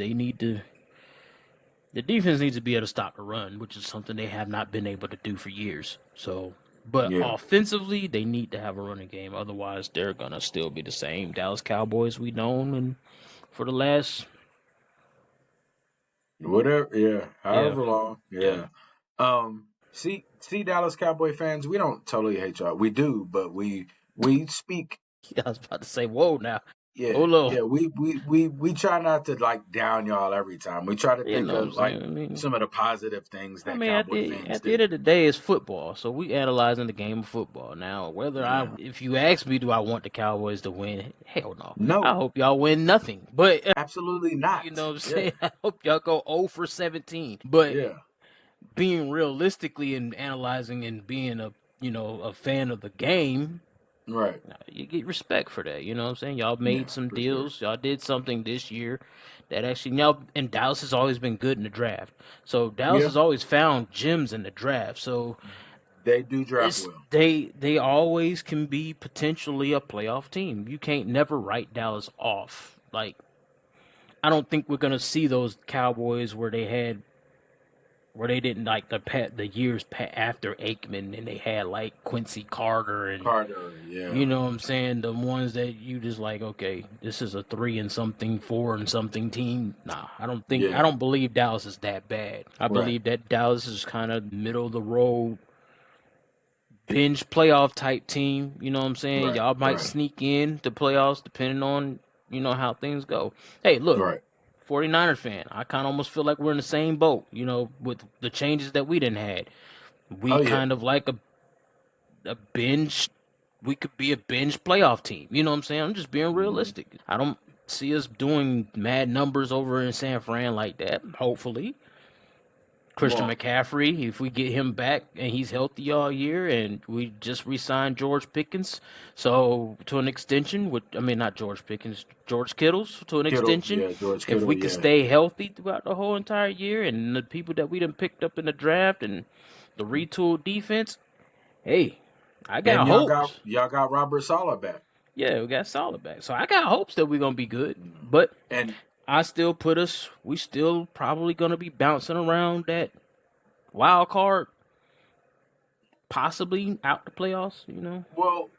Speaker 2: the defense needs to be able to stop the run, which is something they have not been able to do for years. So, but
Speaker 1: yeah.
Speaker 2: offensively, they need to have a running game. Otherwise, they're gonna still be the same Dallas Cowboys we known and for the last,
Speaker 1: Whatever, yeah,
Speaker 2: yeah,
Speaker 1: however long,
Speaker 2: yeah.
Speaker 1: yeah. See, Dallas Cowboy fans, we don't totally hate y'all. We do, but we speak,
Speaker 2: Yeah, I was about to say, whoa, now,
Speaker 1: yeah,
Speaker 2: hold on.
Speaker 1: yeah. We try not to like down y'all every time. We try to
Speaker 2: You
Speaker 1: think
Speaker 2: know what I'm
Speaker 1: of like
Speaker 2: saying?
Speaker 1: some of the positive things
Speaker 2: I
Speaker 1: that
Speaker 2: mean,
Speaker 1: Cowboy fans
Speaker 2: at the
Speaker 1: do.
Speaker 2: end of the day, it's football. So we analyzing the game of football now.
Speaker 1: Yeah,
Speaker 2: If you ask me, do I want the Cowboys to win? Hell no. I
Speaker 1: no,
Speaker 2: hope y'all win nothing. But
Speaker 1: absolutely
Speaker 2: you
Speaker 1: not.
Speaker 2: know what I'm
Speaker 1: Yeah,
Speaker 2: saying? I hope y'all go 0 for 17. But
Speaker 1: yeah,
Speaker 2: being realistically and analyzing and being a fan of the game,
Speaker 1: right.
Speaker 2: you get respect for that. You know what I'm saying? Y'all made
Speaker 1: Yeah,
Speaker 2: some
Speaker 1: for sure.
Speaker 2: deals. Y'all did something this year that actually now, and Dallas has always been good in the draft. So Dallas
Speaker 1: Yeah,
Speaker 2: has always found gems in the draft. So
Speaker 1: they do draft
Speaker 2: it's
Speaker 1: well.
Speaker 2: they always can be potentially a playoff team. You can't never write Dallas off. Like, I don't think we're gonna see those Cowboys where they didn't like the years after Aikman, and they had like Quincy Carter and,
Speaker 1: Carter, yeah,
Speaker 2: you know what I'm saying? The ones that you just like, okay, this is a 3 and something, 4 and something team. Nah, I
Speaker 1: yeah,
Speaker 2: don't believe Dallas is that bad. I
Speaker 1: right,
Speaker 2: believe that Dallas is kind of middle of the road, binge playoff type team. You know what I'm saying?
Speaker 1: right,
Speaker 2: Y'all might
Speaker 1: right,
Speaker 2: sneak in the playoffs depending on, how things go. Hey, look,
Speaker 1: right.
Speaker 2: 49er fan, I kind of almost feel like we're in the same boat, with the changes that we didn't had. We
Speaker 1: Oh yeah.
Speaker 2: kind of like a binge. We could be a binge playoff team. You know what I'm saying? I'm just being
Speaker 1: Mhm.
Speaker 2: realistic. I don't see us doing mad numbers over in San Fran like that. Hopefully, Christian
Speaker 1: Well,
Speaker 2: McCaffrey, if we get him back and he's healthy all year, and we just re-signed George Pickens, so to an extension, I mean not George Pickens, George Kittle's to an
Speaker 1: Kittle,
Speaker 2: extension.
Speaker 1: yeah, George
Speaker 2: If
Speaker 1: Kittle,
Speaker 2: we could
Speaker 1: yeah,
Speaker 2: stay healthy throughout the whole entire year, and the people that we done picked up in the draft and the retooled defense, hey, I
Speaker 1: and
Speaker 2: got hopes.
Speaker 1: y'all got Robert Sala back,
Speaker 2: Yeah, we got solid back. So I got hopes that we're gonna be good.
Speaker 1: you know.
Speaker 2: But
Speaker 1: And
Speaker 2: I still we still probably gonna be bouncing around that wild card, possibly out the playoffs.
Speaker 1: well,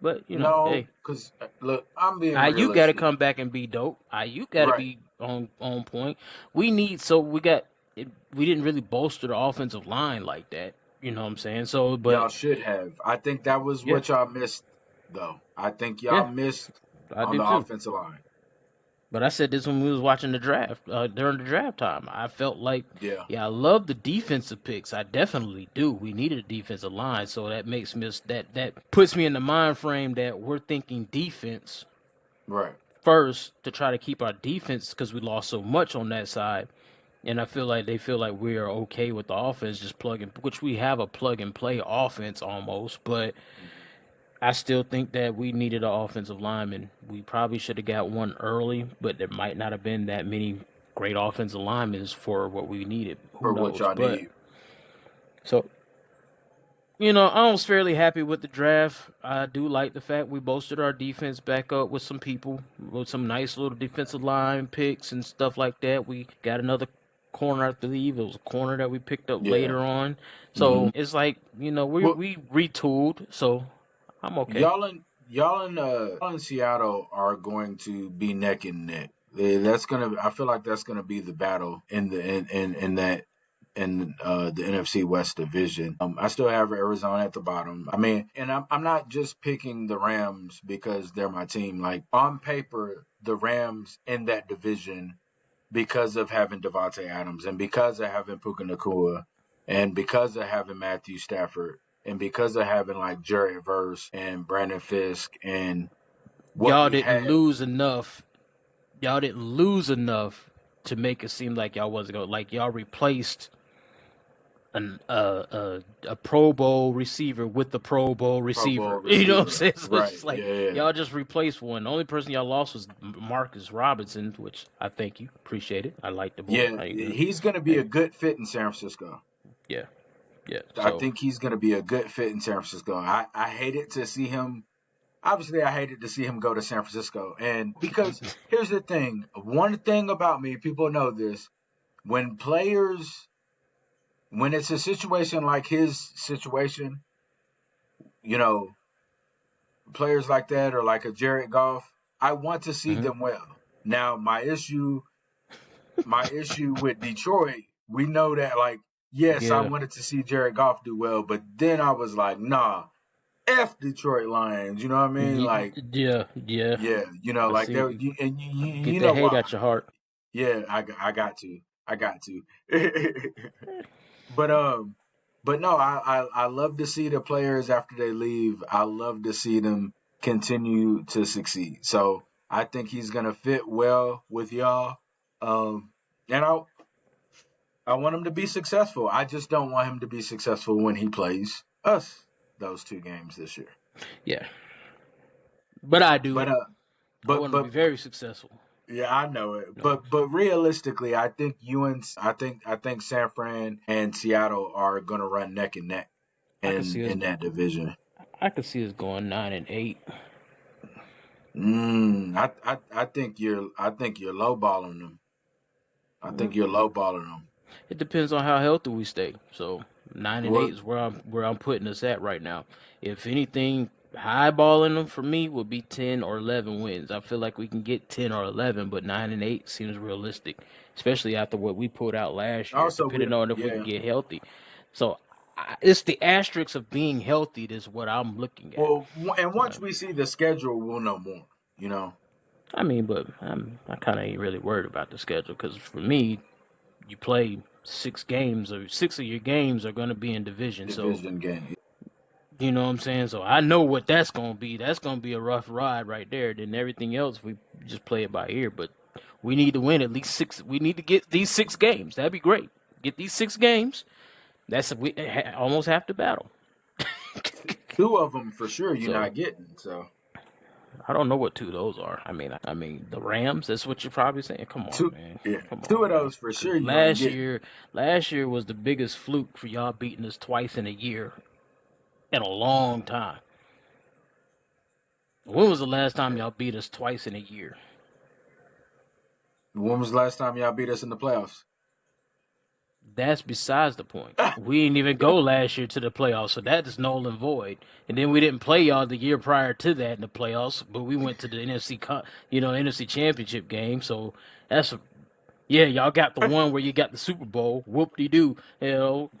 Speaker 2: But
Speaker 1: no,
Speaker 2: hey,
Speaker 1: because look, I'm being
Speaker 2: you gotta
Speaker 1: realistic,
Speaker 2: come back and be dope. You gotta
Speaker 1: right?
Speaker 2: be on point. We need so we got we didn't really bolster the offensive line like that. You know what I'm saying? So,
Speaker 1: Y'all
Speaker 2: but
Speaker 1: should have. I think that was
Speaker 2: yeah,
Speaker 1: what y'all missed, though. I think y'all
Speaker 2: yeah,
Speaker 1: missed
Speaker 2: I
Speaker 1: on
Speaker 2: do
Speaker 1: the
Speaker 2: too.
Speaker 1: offensive line.
Speaker 2: But I said this when we was watching the draft during the draft time. I felt like,
Speaker 1: Yeah,
Speaker 2: yeah, I love the defensive picks. I definitely do. We needed a defensive line, so that makes me that puts me in the mind frame that we're thinking defense
Speaker 1: right.
Speaker 2: first to try to keep our defense because we lost so much on that side. And I feel like they feel like we are okay with the offense, just plug and which we have a plug and play offense almost, but
Speaker 1: Mhm.
Speaker 2: I still think that we needed an offensive lineman. We probably should have got one early, but there might not have been that many great offensive linemen for what we needed. Who
Speaker 1: For what
Speaker 2: knows?
Speaker 1: y'all
Speaker 2: But
Speaker 1: need.
Speaker 2: so I was fairly happy with the draft. I do like the fact we bolstered our defense back up with some people, with some nice little defensive line picks and stuff like that. We got another corner, I believe. It was a corner that we picked up
Speaker 1: Yeah.
Speaker 2: later on.
Speaker 1: Hmm.
Speaker 2: So it's like, we,
Speaker 1: Well,
Speaker 2: we retooled. So I'm okay.
Speaker 1: y'all in Seattle are going to be neck and neck. That's gonna. I feel like that's gonna be the battle in the NFC West division. I still have Arizona at the bottom. I mean, and I'm not just picking the Rams because they're my team. Like on paper, the Rams in that division because of having Devontae Adams and because of having Puka Nakua and because of having Matthew Stafford and because of having like Jared Verse and Brandon Fisk and what
Speaker 2: y'all
Speaker 1: we
Speaker 2: didn't
Speaker 1: have.
Speaker 2: lose enough. Y'all didn't lose enough to make it seem like y'all wasn't going. Like y'all replaced a Pro Bowl receiver with the Pro Bowl
Speaker 1: Pro Bowl
Speaker 2: receiver. You know what I'm
Speaker 1: receiver.
Speaker 2: saying? So it's
Speaker 1: Right.
Speaker 2: just like
Speaker 1: Yeah, yeah.
Speaker 2: y'all just replaced one. The only person y'all lost was Marcus Robinson, which I thank you, appreciate it. I like the boy.
Speaker 1: Yeah,
Speaker 2: How you doing?
Speaker 1: he's going to be
Speaker 2: Hey,
Speaker 1: a good fit in San Francisco.
Speaker 2: yeah, yeah.
Speaker 1: I
Speaker 2: So
Speaker 1: think he's going to be a good fit in San Francisco. I hated to see him. Obviously, I hated to see him go to San Francisco. And because here's the thing one thing about me, people know this. When players when it's a situation like his situation, you know, players like that or like a Jared Goff, I want to see
Speaker 2: mhm.
Speaker 1: them well. Now, my issue with Detroit, we know that like yes, I
Speaker 2: Yeah,
Speaker 1: wanted to see Jared Goff do well, but then I was like, nah, F Detroit Lions, you know what I mean? Like,
Speaker 2: yeah, yeah.
Speaker 1: yeah,
Speaker 2: I
Speaker 1: like
Speaker 2: see.
Speaker 1: that, and you
Speaker 2: Get the
Speaker 1: know
Speaker 2: hate
Speaker 1: why?
Speaker 2: out your heart.
Speaker 1: Yeah, I got to. But but no, I love to see the players after they leave. I love to see them continue to succeed. So I think he's gonna fit well with y'all. And I want him to be successful. I just don't want him to be successful when he plays us those two games this year.
Speaker 2: Yeah, but I do.
Speaker 1: But
Speaker 2: I
Speaker 1: but
Speaker 2: want to be
Speaker 1: but
Speaker 2: very successful.
Speaker 1: yeah, I know it.
Speaker 2: No,
Speaker 1: But realistically, I think I think San Fran and Seattle are gonna run neck and neck
Speaker 2: I could see us.
Speaker 1: in that division.
Speaker 2: I could see us going 9-8.
Speaker 1: I think you're lowballing them. I think you're lowballing them.
Speaker 2: It depends on how healthy we stay. So 9-8
Speaker 1: Well,
Speaker 2: is where I'm putting us at right now. If anything, highballing them for me would be 10 or 11 wins. I feel like we can get 10 or 11, but 9-8 seems realistic, especially after what we put out last year.
Speaker 1: also
Speaker 2: Depending on if we can
Speaker 1: yeah.
Speaker 2: get healthy. So it's the asterisks of being healthy that's what I'm looking at.
Speaker 1: And once we see the schedule, we'll know more. You know,
Speaker 2: I mean, but I kind of ain't really worried about the schedule because for me, you play 6 games or 6 of your games are going to be in division. So
Speaker 1: division game.
Speaker 2: you know what I'm saying. So I know what that's going to be. That's going to be a rough ride right there. Then everything else we just play it by ear. But we need to win at least 6. We need to get these 6 games. That'd be great. Get these 6 games. That's almost half the battle.
Speaker 1: Two of them for sure you're
Speaker 2: So
Speaker 1: not getting. So
Speaker 2: I don't know what two of those are. I mean the Rams. That's what you're probably saying. Come on,
Speaker 1: two,
Speaker 2: man.
Speaker 1: yeah,
Speaker 2: Come
Speaker 1: two
Speaker 2: on,
Speaker 1: of
Speaker 2: man.
Speaker 1: those for
Speaker 2: Because
Speaker 1: sure you ain't getting.
Speaker 2: last year was the biggest fluke for y'all beating us twice in a year in a long time. When was the last time y'all beat us twice in a year?
Speaker 1: When was the last time y'all beat us in the playoffs?
Speaker 2: That's besides the point. We didn't even go last year to the playoffs, so that is null and void. And then we didn't play y'all the year prior to that in the playoffs, but we went to the NFC Championship game. So that's Yeah, y'all got the one where you got the Super Bowl. Whoop de doo.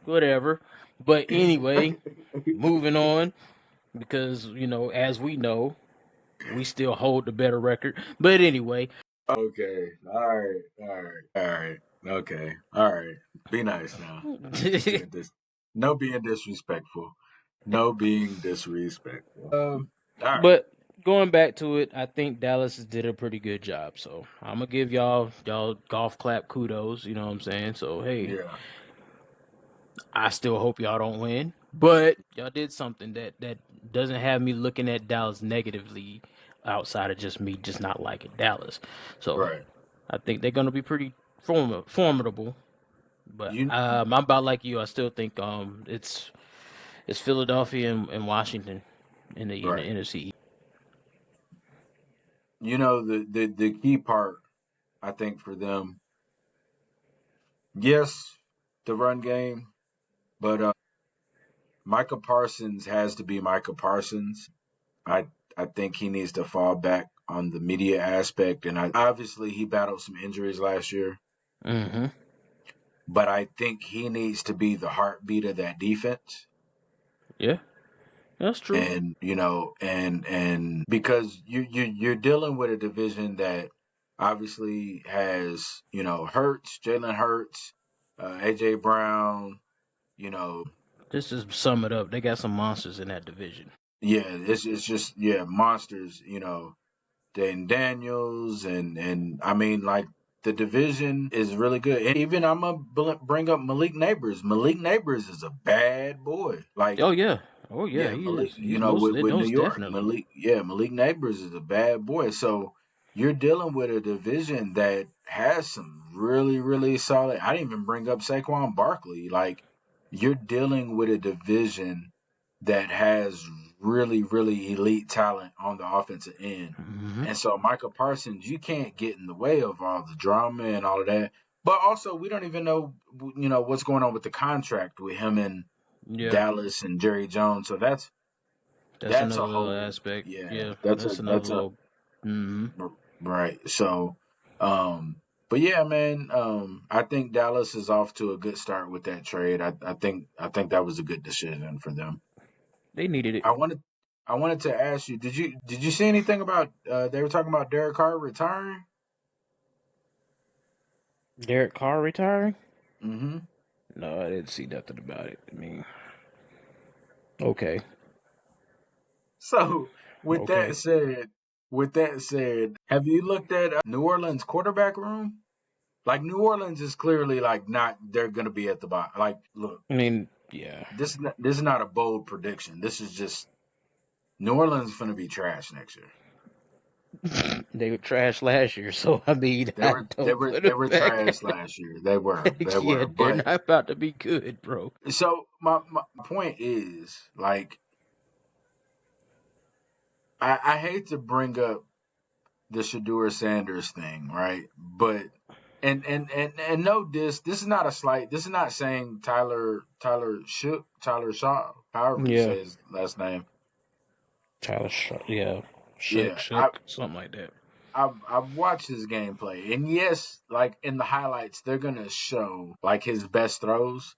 Speaker 2: Whatever. But anyway, moving on because as we know, we still hold the better record. But anyway,
Speaker 1: Okay. All right. All right. All right. Okay. All right. Be nice now. Just being this. No being disrespectful. No being disrespectful. All right.
Speaker 2: but going back to it, I think Dallas did a pretty good job. So I'm gonna give y'all golf clap kudos. You know what I'm saying? So hey,
Speaker 1: Yeah.
Speaker 2: I still hope y'all don't win, but y'all did something that doesn't have me looking at Dallas negatively, outside of just me just not liking Dallas. So
Speaker 1: Right.
Speaker 2: I think they're gonna be pretty formidable. But
Speaker 1: You.
Speaker 2: I'm about like you. I still think it's Philadelphia and Washington in the
Speaker 1: Right.
Speaker 2: NFC.
Speaker 1: You know the key part I think for them. Yes, the run game, but Micah Parsons has to be Micah Parsons. I I think he needs to fall back on the media aspect, and obviously he battled some injuries last year,
Speaker 2: Mm-hmm.
Speaker 1: but I think he needs to be the heartbeat of that defense.
Speaker 2: Yeah, that's true.
Speaker 1: And and because you're dealing with a division that obviously has Hurts, Jalen Hurts, AJ Brown, you know,
Speaker 2: Just to sum it up, they got some monsters in that division.
Speaker 1: yeah, it's just monsters, Dan Daniels, and I mean, like, the division is really good. And even I'm gonna bring up Malik Neighbors. Malik Neighbors is a bad boy. Like,
Speaker 2: Oh yeah, oh yeah,
Speaker 1: yeah,
Speaker 2: he
Speaker 1: Malik,
Speaker 2: is. He's most
Speaker 1: with New
Speaker 2: most
Speaker 1: York,
Speaker 2: definitely.
Speaker 1: Malik Neighbors is a bad boy. So you're dealing with a division that has some really, really solid. I didn't even bring up Saquon Barkley. Like, you're dealing with a division that has really, really elite talent on the offensive end.
Speaker 2: Hmm.
Speaker 1: And so Michael Parsons, you can't get in the way of all the drama and all of that. But also, we don't even know, what's going on with the contract with him and
Speaker 2: Yeah,
Speaker 1: Dallas and Jerry Jones. So
Speaker 2: that's
Speaker 1: that's a
Speaker 2: another little
Speaker 1: whole,
Speaker 2: aspect.
Speaker 1: yeah,
Speaker 2: Yeah,
Speaker 1: that's a
Speaker 2: that's another
Speaker 1: that's a
Speaker 2: little. Hmm.
Speaker 1: right. So, but yeah, man, I think Dallas is off to a good start with that trade. I think that was a good decision for them.
Speaker 2: They needed it.
Speaker 1: I wanted I wanted to ask you, did you see anything about they were talking about Derek Carr retiring?
Speaker 2: Derek Carr retiring?
Speaker 1: Mm-hmm.
Speaker 2: No, I didn't see nothing about it. I mean, okay,
Speaker 1: So
Speaker 2: okay.
Speaker 1: with that said, have you looked at New Orleans quarterback room? Like, New Orleans is clearly, like, not, they're gonna be at the bottom. Like, look,
Speaker 2: I mean, yeah,
Speaker 1: this is not a bold prediction. This is just New Orleans is gonna be trash next year.
Speaker 2: they were trash last year, so I mean,
Speaker 1: They
Speaker 2: I
Speaker 1: were they
Speaker 2: don't
Speaker 1: were
Speaker 2: put
Speaker 1: they
Speaker 2: them
Speaker 1: were
Speaker 2: back.
Speaker 1: trash last year. They
Speaker 2: Yeah,
Speaker 1: were.
Speaker 2: they're
Speaker 1: But
Speaker 2: not about to be good, bro.
Speaker 1: so my point is, like, I hate to bring up the Shador Sanders thing, right? But and no, this is not a slight. This is not saying Tyler Shaw, however you
Speaker 2: Yeah,
Speaker 1: say his last name.
Speaker 2: Yeah,
Speaker 1: Yeah,
Speaker 2: Shook, something like that.
Speaker 1: I've watched his gameplay, and yes, like, in the highlights, they're gonna show, like, his best throws.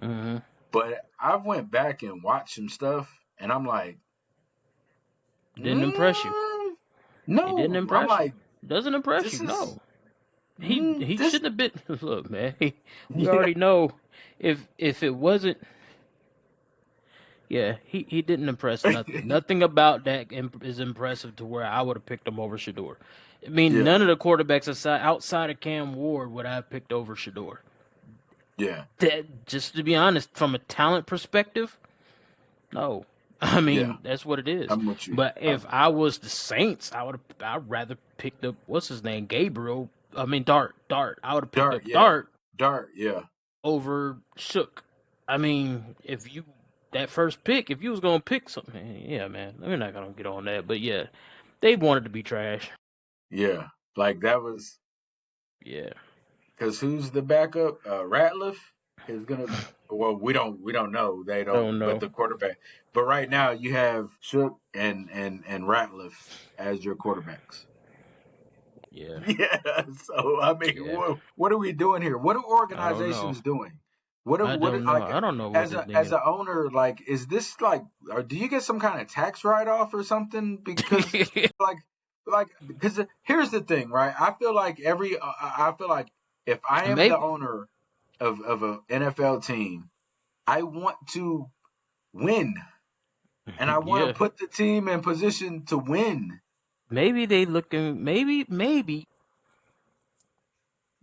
Speaker 2: Hmm.
Speaker 1: But I went back and watched some stuff, and I'm like,
Speaker 2: Didn't impress you.
Speaker 1: mm,
Speaker 2: It didn't
Speaker 1: no. I'm
Speaker 2: impress you.
Speaker 1: like,
Speaker 2: Doesn't impress
Speaker 1: this
Speaker 2: you.
Speaker 1: is
Speaker 2: No, he
Speaker 1: this.
Speaker 2: shouldn't have been. Look, man, we
Speaker 1: Yeah,
Speaker 2: already know if it wasn't. Yeah, he didn't impress nothing. Nothing about that is impressive to where I would have picked him over Shador. I mean,
Speaker 1: yeah,
Speaker 2: none of the quarterbacks outside of Cam Ward would I have picked over Shador.
Speaker 1: yeah,
Speaker 2: That, just to be honest, from a talent perspective, no. I
Speaker 1: yeah.
Speaker 2: mean, that's what it is.
Speaker 1: I'm with you.
Speaker 2: But if I was the Saints, I'd rather picked up what's his name, Gabriel. I mean Dart. I would have picked
Speaker 1: Dart,
Speaker 2: up
Speaker 1: yeah,
Speaker 2: Dart
Speaker 1: Dart, yeah,
Speaker 2: over Shook. I mean, if you that first pick, if you was gonna pick something, yeah, man, we're not gonna get on that. But yeah, they wanted to be trash.
Speaker 1: yeah. Like, that was
Speaker 2: Yeah,
Speaker 1: because who's the backup? Ratliff is gonna. Well, we don't know. They
Speaker 2: I
Speaker 1: don't.
Speaker 2: don't
Speaker 1: But
Speaker 2: know.
Speaker 1: the quarterback. But right now you have Shook and Ratliff as your quarterbacks.
Speaker 2: Yeah.
Speaker 1: Yeah. So I mean,
Speaker 2: Yeah.
Speaker 1: what are we doing here? What are
Speaker 2: I don't know.
Speaker 1: organizations doing?
Speaker 2: I don't know.
Speaker 1: Like
Speaker 2: I don't know what
Speaker 1: as
Speaker 2: they're
Speaker 1: as
Speaker 2: thinking.
Speaker 1: an owner, like is this like, or do you get some kind of tax write off or something? Because like because here's the thing, right? I feel like if I am the
Speaker 2: Maybe.
Speaker 1: owner of a NFL team, I want to win, and I want
Speaker 2: Yeah.
Speaker 1: to put the team in position to win.
Speaker 2: Maybe they looking. Maybe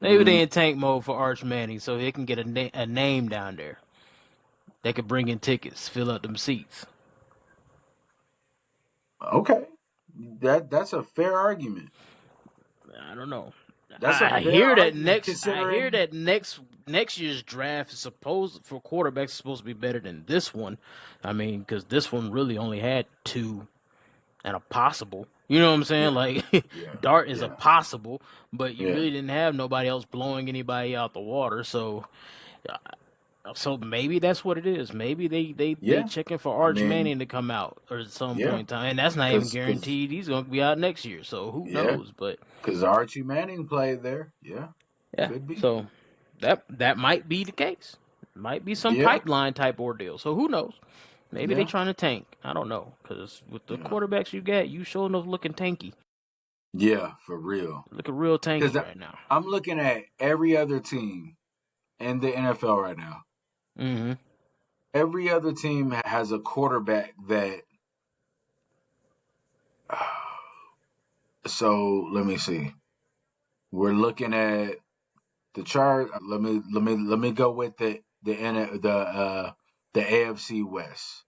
Speaker 1: Mm,
Speaker 2: they in tank mode for Arch Manning, so they can get a name down there. They could bring in tickets, fill up them seats.
Speaker 1: okay, that's a fair argument.
Speaker 2: I don't know.
Speaker 1: That's a
Speaker 2: I
Speaker 1: fair
Speaker 2: hear that
Speaker 1: argument
Speaker 2: next. I hear
Speaker 1: considering.
Speaker 2: that next year's draft is supposed for quarterbacks is supposed to be better than this one. I mean, because this one really only had two and a possible. You know what I'm saying?
Speaker 1: Yeah,
Speaker 2: Like
Speaker 1: yeah,
Speaker 2: Dart is a
Speaker 1: yeah,
Speaker 2: possible, but you
Speaker 1: yeah,
Speaker 2: really didn't have nobody else blowing anybody out the water. So maybe that's what it is. Maybe they
Speaker 1: yeah.
Speaker 2: checking for
Speaker 1: I
Speaker 2: Arch
Speaker 1: mean,
Speaker 2: Manning to come out or at some
Speaker 1: yeah,
Speaker 2: point in time, and that's not even
Speaker 1: because
Speaker 2: guaranteed. He's gonna be out next year, so who
Speaker 1: yeah,
Speaker 2: knows? But
Speaker 1: because Archie Manning played there. Yeah,
Speaker 2: yeah,
Speaker 1: could be.
Speaker 2: so that might be the case. Might be some
Speaker 1: Yeah,
Speaker 2: pipeline type ordeal. So who knows? Maybe they
Speaker 1: yeah,
Speaker 2: trying to tank. I don't know because with the
Speaker 1: yeah,
Speaker 2: quarterbacks you got, you sure enough looking tanky,
Speaker 1: yeah, for real.
Speaker 2: looking real tanky
Speaker 1: Because
Speaker 2: right now.
Speaker 1: I'm looking at every other team in the NFL right now.
Speaker 2: Mm-hmm.
Speaker 1: Every other team has a quarterback that. So let me see. We're looking at the chart. Let me go with the AFC West.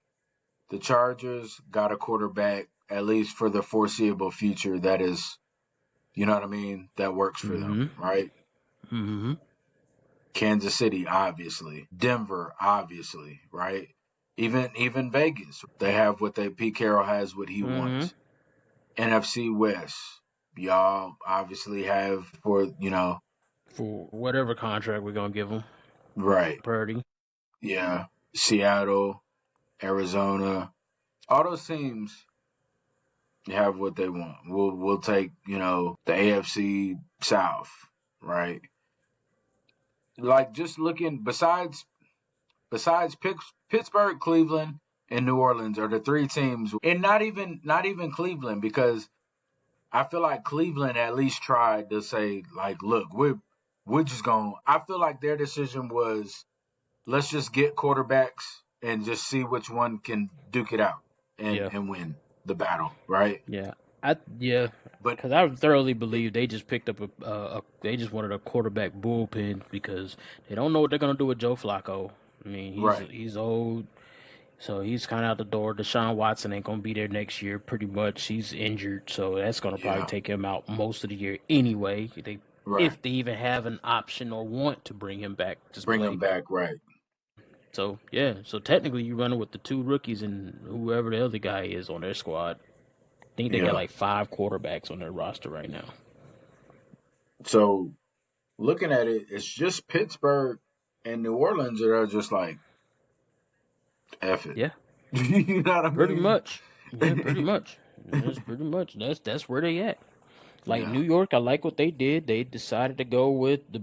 Speaker 1: The Chargers got a quarterback at least for the foreseeable future. That is, you know what I mean. That works for them,
Speaker 2: Mm-hmm.
Speaker 1: right?
Speaker 2: Mm-hmm.
Speaker 1: Kansas City, obviously. Denver, obviously, right? Even Vegas, they have what they. Pete Carroll has what he
Speaker 2: Mm-hmm.
Speaker 1: wants. NFC West, y'all obviously have for
Speaker 2: For whatever contract we're gonna give him,
Speaker 1: right.
Speaker 2: Purdy.
Speaker 1: Yeah, Seattle, Arizona, all those teams have what they want. We'll take the AFC South, right? Like just looking besides Pittsburgh, Cleveland, and New Orleans are the three teams, and not even Cleveland because I feel like Cleveland at least tried to say like, look, we're just going. I feel like their decision was let's just get quarterbacks and just see which one can duke it out and
Speaker 2: Yeah.
Speaker 1: and win the battle, right?
Speaker 2: Yeah,
Speaker 1: But
Speaker 2: because I thoroughly
Speaker 1: it,
Speaker 2: believe they just picked up they just wanted a quarterback bullpen because they don't know what they're gonna do with Joe Flacco. I mean,
Speaker 1: right,
Speaker 2: he's old, so he's kind of out the door. Deshaun Watson ain't gonna be there next year, pretty much. He's injured, so that's gonna probably
Speaker 1: yeah,
Speaker 2: take him out most of the year anyway.
Speaker 1: right.
Speaker 2: If they even have an option or want to bring him back to
Speaker 1: Bring them
Speaker 2: play.
Speaker 1: back, right?
Speaker 2: So yeah, so technically you're running with the two rookies and whoever the other guy is on their squad. I think they got
Speaker 1: Yeah.
Speaker 2: like five quarterbacks on their roster right now.
Speaker 1: So looking at it, it's just Pittsburgh and New Orleans that are just like F it.
Speaker 2: Yeah,
Speaker 1: You know what I
Speaker 2: pretty
Speaker 1: mean?
Speaker 2: much. Yeah, pretty much. That's pretty much. That's where they at. Like
Speaker 1: Yeah,
Speaker 2: New York, I like what they did. They decided to go with the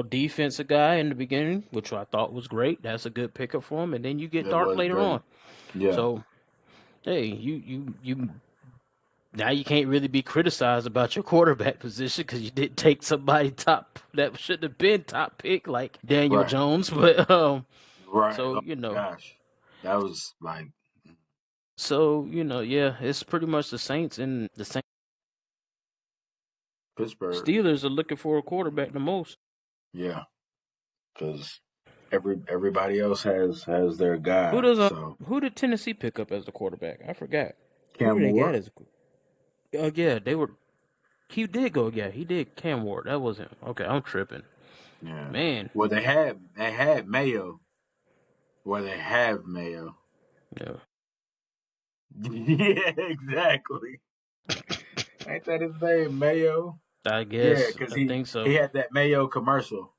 Speaker 2: defensive guy in the beginning, which I thought was great. That's a good pickup for him, and then you get
Speaker 1: it
Speaker 2: Dart
Speaker 1: was
Speaker 2: later
Speaker 1: great.
Speaker 2: on.
Speaker 1: Yeah,
Speaker 2: So hey, you now you can't really be criticized about your quarterback position because you didn't take somebody top that should have been top pick like Daniel
Speaker 1: right,
Speaker 2: Jones. But
Speaker 1: right.
Speaker 2: so
Speaker 1: Oh my gosh, that was like
Speaker 2: yeah, it's pretty much the Saints and the Saints.
Speaker 1: Pittsburgh.
Speaker 2: Steelers are looking for a quarterback the most.
Speaker 1: Yeah, because everybody else has their guy. So
Speaker 2: Who did Tennessee pick up as the quarterback? I forgot. Who
Speaker 1: Cam
Speaker 2: did they get
Speaker 1: Moore.
Speaker 2: as? Oh yeah, they were. He did go. Yeah, he did. Cam Ward. That was him. Okay, I'm tripping.
Speaker 1: Yeah.
Speaker 2: Man.
Speaker 1: Well, they had Mayo. Well, they have Mayo.
Speaker 2: Yeah.
Speaker 1: Yeah, exactly. Ain't that his name, Mayo?
Speaker 2: I
Speaker 1: Yeah,
Speaker 2: guess.
Speaker 1: because
Speaker 2: I
Speaker 1: he
Speaker 2: think so.
Speaker 1: he had that Mayo commercial,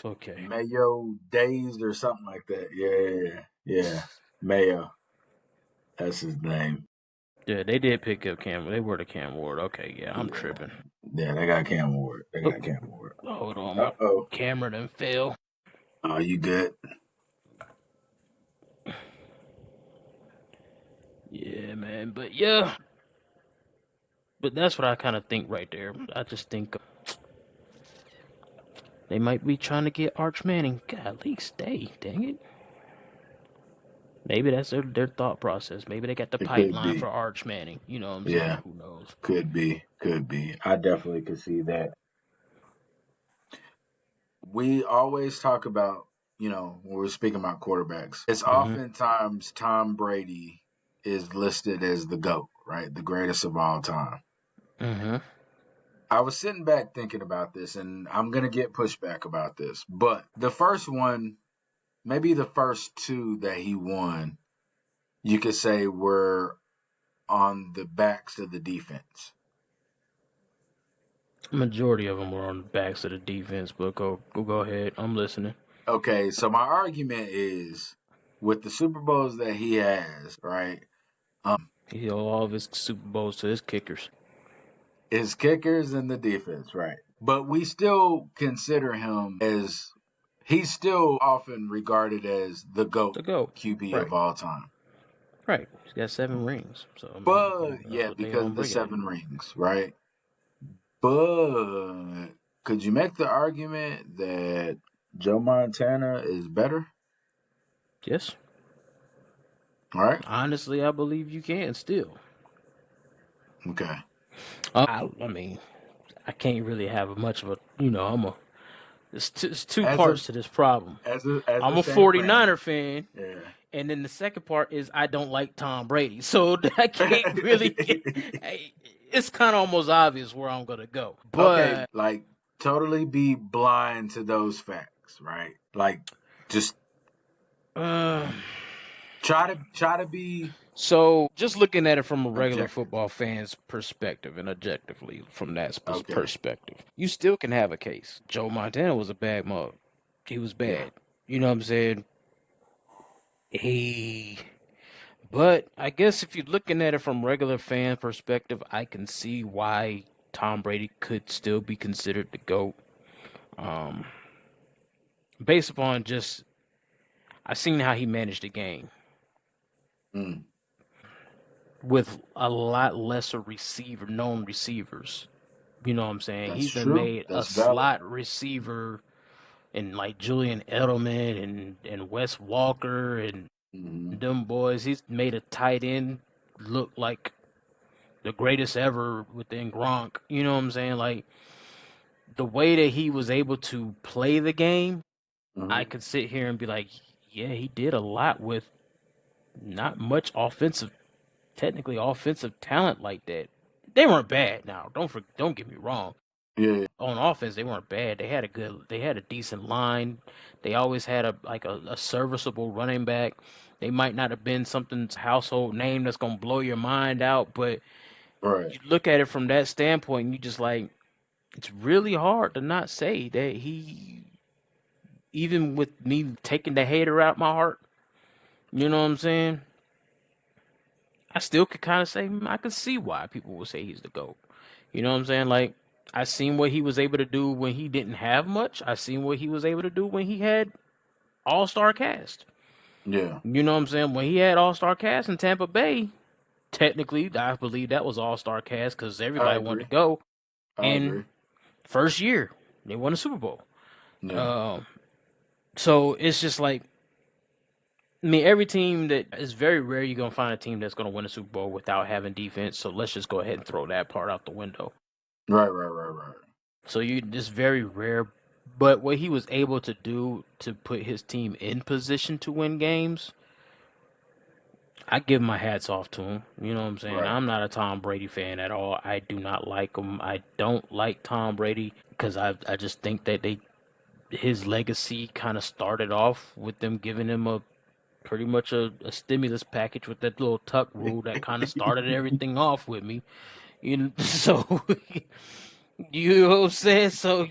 Speaker 2: Okay.
Speaker 1: Mayo Dazed or something like that. Yeah, yeah, yeah. Mayo. That's his name.
Speaker 2: Yeah, they did pick up Cam. They were the Cam Ward. Okay, yeah, I'm
Speaker 1: Yeah,
Speaker 2: tripping.
Speaker 1: yeah, they got Cam Ward. They
Speaker 2: Oh,
Speaker 1: got Cam Ward.
Speaker 2: hold on,
Speaker 1: Uh
Speaker 2: my
Speaker 1: oh.
Speaker 2: camera done fell.
Speaker 1: Are you good?
Speaker 2: Yeah, man. But yeah, but that's what I kind of think right there. I just think they might be trying to get Arch Manning. Golly, stay. Dang it. Maybe that's their thought process. Maybe they got the
Speaker 1: It could
Speaker 2: pipeline
Speaker 1: be.
Speaker 2: for Arch Manning. You know what I'm saying?
Speaker 1: Yeah,
Speaker 2: Who knows?
Speaker 1: could be. Could be. I definitely could see that. We always talk about, when we're speaking about quarterbacks, it's
Speaker 2: Mm-hmm.
Speaker 1: oftentimes Tom Brady is listed as the GOAT, right? The greatest of all time.
Speaker 2: Mm-hmm.
Speaker 1: I was sitting back thinking about this, and I'm going to get pushback about this. But the first one, maybe the first two that he won, you could say were on the backs of the defense.
Speaker 2: Majority of them were on the backs of the defense, but go ahead. I'm listening.
Speaker 1: Okay, so my argument is with the Super Bowls that he has, right?
Speaker 2: He owe all of his Super Bowls to his kickers.
Speaker 1: His kickers and the defense, right? But we still consider him as he's still often regarded as the GOAT
Speaker 2: To go.
Speaker 1: QB
Speaker 2: Right.
Speaker 1: of all time.
Speaker 2: Right. He's got 7 rings. So I mean,
Speaker 1: But
Speaker 2: that's
Speaker 1: yeah,
Speaker 2: what they
Speaker 1: because
Speaker 2: don't
Speaker 1: of the
Speaker 2: break it.
Speaker 1: 7 rings, right? But could you make the argument that Joe Montana is better?
Speaker 2: Yes.
Speaker 1: All right.
Speaker 2: Honestly, I believe you can still.
Speaker 1: Okay.
Speaker 2: I mean, I can't really have much of a, it's two
Speaker 1: As a
Speaker 2: parts to this problem.
Speaker 1: as a
Speaker 2: I'm a
Speaker 1: Saint fan,
Speaker 2: 49er fan,
Speaker 1: yeah.
Speaker 2: and then the second part is I don't like Tom Brady. So I can't really get, it's kind of almost obvious where I'm going to go.
Speaker 1: Okay,
Speaker 2: But,
Speaker 1: like totally be blind to those facts, right? Like just
Speaker 2: uh,
Speaker 1: try to be
Speaker 2: so just looking at it from a regular
Speaker 1: objective.
Speaker 2: football fan's perspective and objectively from that
Speaker 1: Okay.
Speaker 2: perspective, you still can have a case. Joe Montana was a bad mug. He was
Speaker 1: Yeah.
Speaker 2: bad. You know what I'm saying? He But I guess if you're looking at it from regular fan perspective, I can see why Tom Brady could still be considered the GOAT. Um, Based upon just I've seen how he managed the game
Speaker 1: Mm,
Speaker 2: with a lot lesser known receivers. You know what I'm saying?
Speaker 1: that's
Speaker 2: He's been
Speaker 1: true.
Speaker 2: made a
Speaker 1: That's valid.
Speaker 2: slot receiver and like Julian Edelman and Wes Walker and
Speaker 1: Hmm.
Speaker 2: them boys. He's made a tight end look like the greatest ever within Gronk. You know what I'm saying? Like the way that he was able to play the game, I
Speaker 1: Hmm.
Speaker 2: could sit here and be like, yeah, he did a lot with not much technically offensive talent like that. They weren't bad. Now, don't get me wrong.
Speaker 1: Yeah.
Speaker 2: On offense, they weren't bad. They had a decent line. They always had a serviceable running back. They might not have been something's household name that's gonna blow your mind out, but
Speaker 1: Right.
Speaker 2: you look at it from that standpoint, and you just like it's really hard to not say that he, even with me taking the hater out my heart, you know what I'm saying? I still could kind of say I could see why people would say he's the GOAT. You know what I'm saying? Like I seen what he was able to do when he didn't have much. I seen what he was able to do when he had all star cast.
Speaker 1: Yeah.
Speaker 2: You know what I'm saying? When he had all star cast in Tampa Bay, technically I believe that was all star cast because
Speaker 1: I
Speaker 2: everybody wanted
Speaker 1: agree.
Speaker 2: to go.
Speaker 1: I
Speaker 2: And
Speaker 1: agree.
Speaker 2: first year they won a Super Bowl.
Speaker 1: Yeah.
Speaker 2: Um, so it's just like I mean, every team that is very rare you're gonna find a team that's gonna win a Super Bowl without having defense. So let's just go ahead and throw that part out the window.
Speaker 1: Right. Right. Right. Right.
Speaker 2: So it's very rare. But what he was able to do to put his team in position to win games, I give my hats off to him. You know what I'm saying?
Speaker 1: Right.
Speaker 2: I'm not a Tom Brady fan at all. I do not like him. I don't like Tom Brady because I just think that his legacy kind of started off with them giving him a pretty much a stimulus package with that little tuck rule that kind of started everything off with me. You know, so you know what I'm saying? So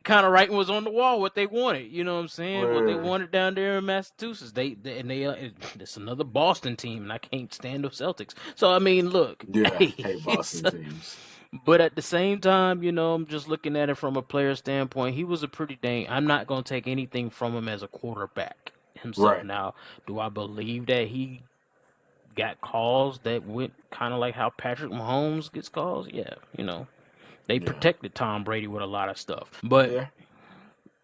Speaker 2: kind of writing was on the wall what they wanted. You know what I'm saying? What they
Speaker 1: Well,
Speaker 2: wanted down there in Massachusetts. It's another Boston team, and I can't stand the Celtics. So I mean, look,
Speaker 1: yeah, hey,
Speaker 2: he's,
Speaker 1: Boston teams.
Speaker 2: but at the same time, I'm just looking at it from a player standpoint. He was a pretty dang. I'm not gonna take anything from him as a quarterback himself.
Speaker 1: Right.
Speaker 2: Now, do I believe that he got calls that went kind of like how Patrick Mahomes gets calls? Yeah, they
Speaker 1: Yeah.
Speaker 2: protected Tom Brady with a lot of stuff, but
Speaker 1: Yeah.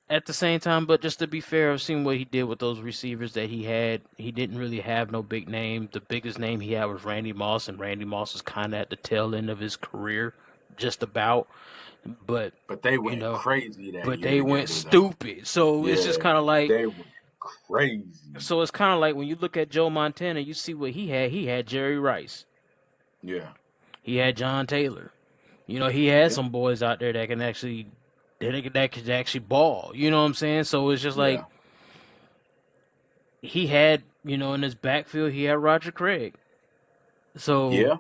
Speaker 2: at the same time, but just to be fair, I've seen what he did with those receivers that he had. He didn't really have no big name. The biggest name he had was Randy Moss, and Randy Moss was kind of at the tail end of his career, just about. But
Speaker 1: But they
Speaker 2: you
Speaker 1: went
Speaker 2: know,
Speaker 1: crazy that
Speaker 2: but
Speaker 1: year
Speaker 2: they went
Speaker 1: together, though.
Speaker 2: stupid. So it's just
Speaker 1: Yeah,
Speaker 2: kind of like,
Speaker 1: they went crazy.
Speaker 2: when you look at Joe Montana, you see what he had. He had Jerry Rice.
Speaker 1: Yeah.
Speaker 2: He had John Taylor. He had
Speaker 1: Yeah.
Speaker 2: some boys out there that could actually ball. You know what I'm saying? So it's just like
Speaker 1: Yeah.
Speaker 2: he had, in his backfield, he had Roger Craig. So,
Speaker 1: Yeah.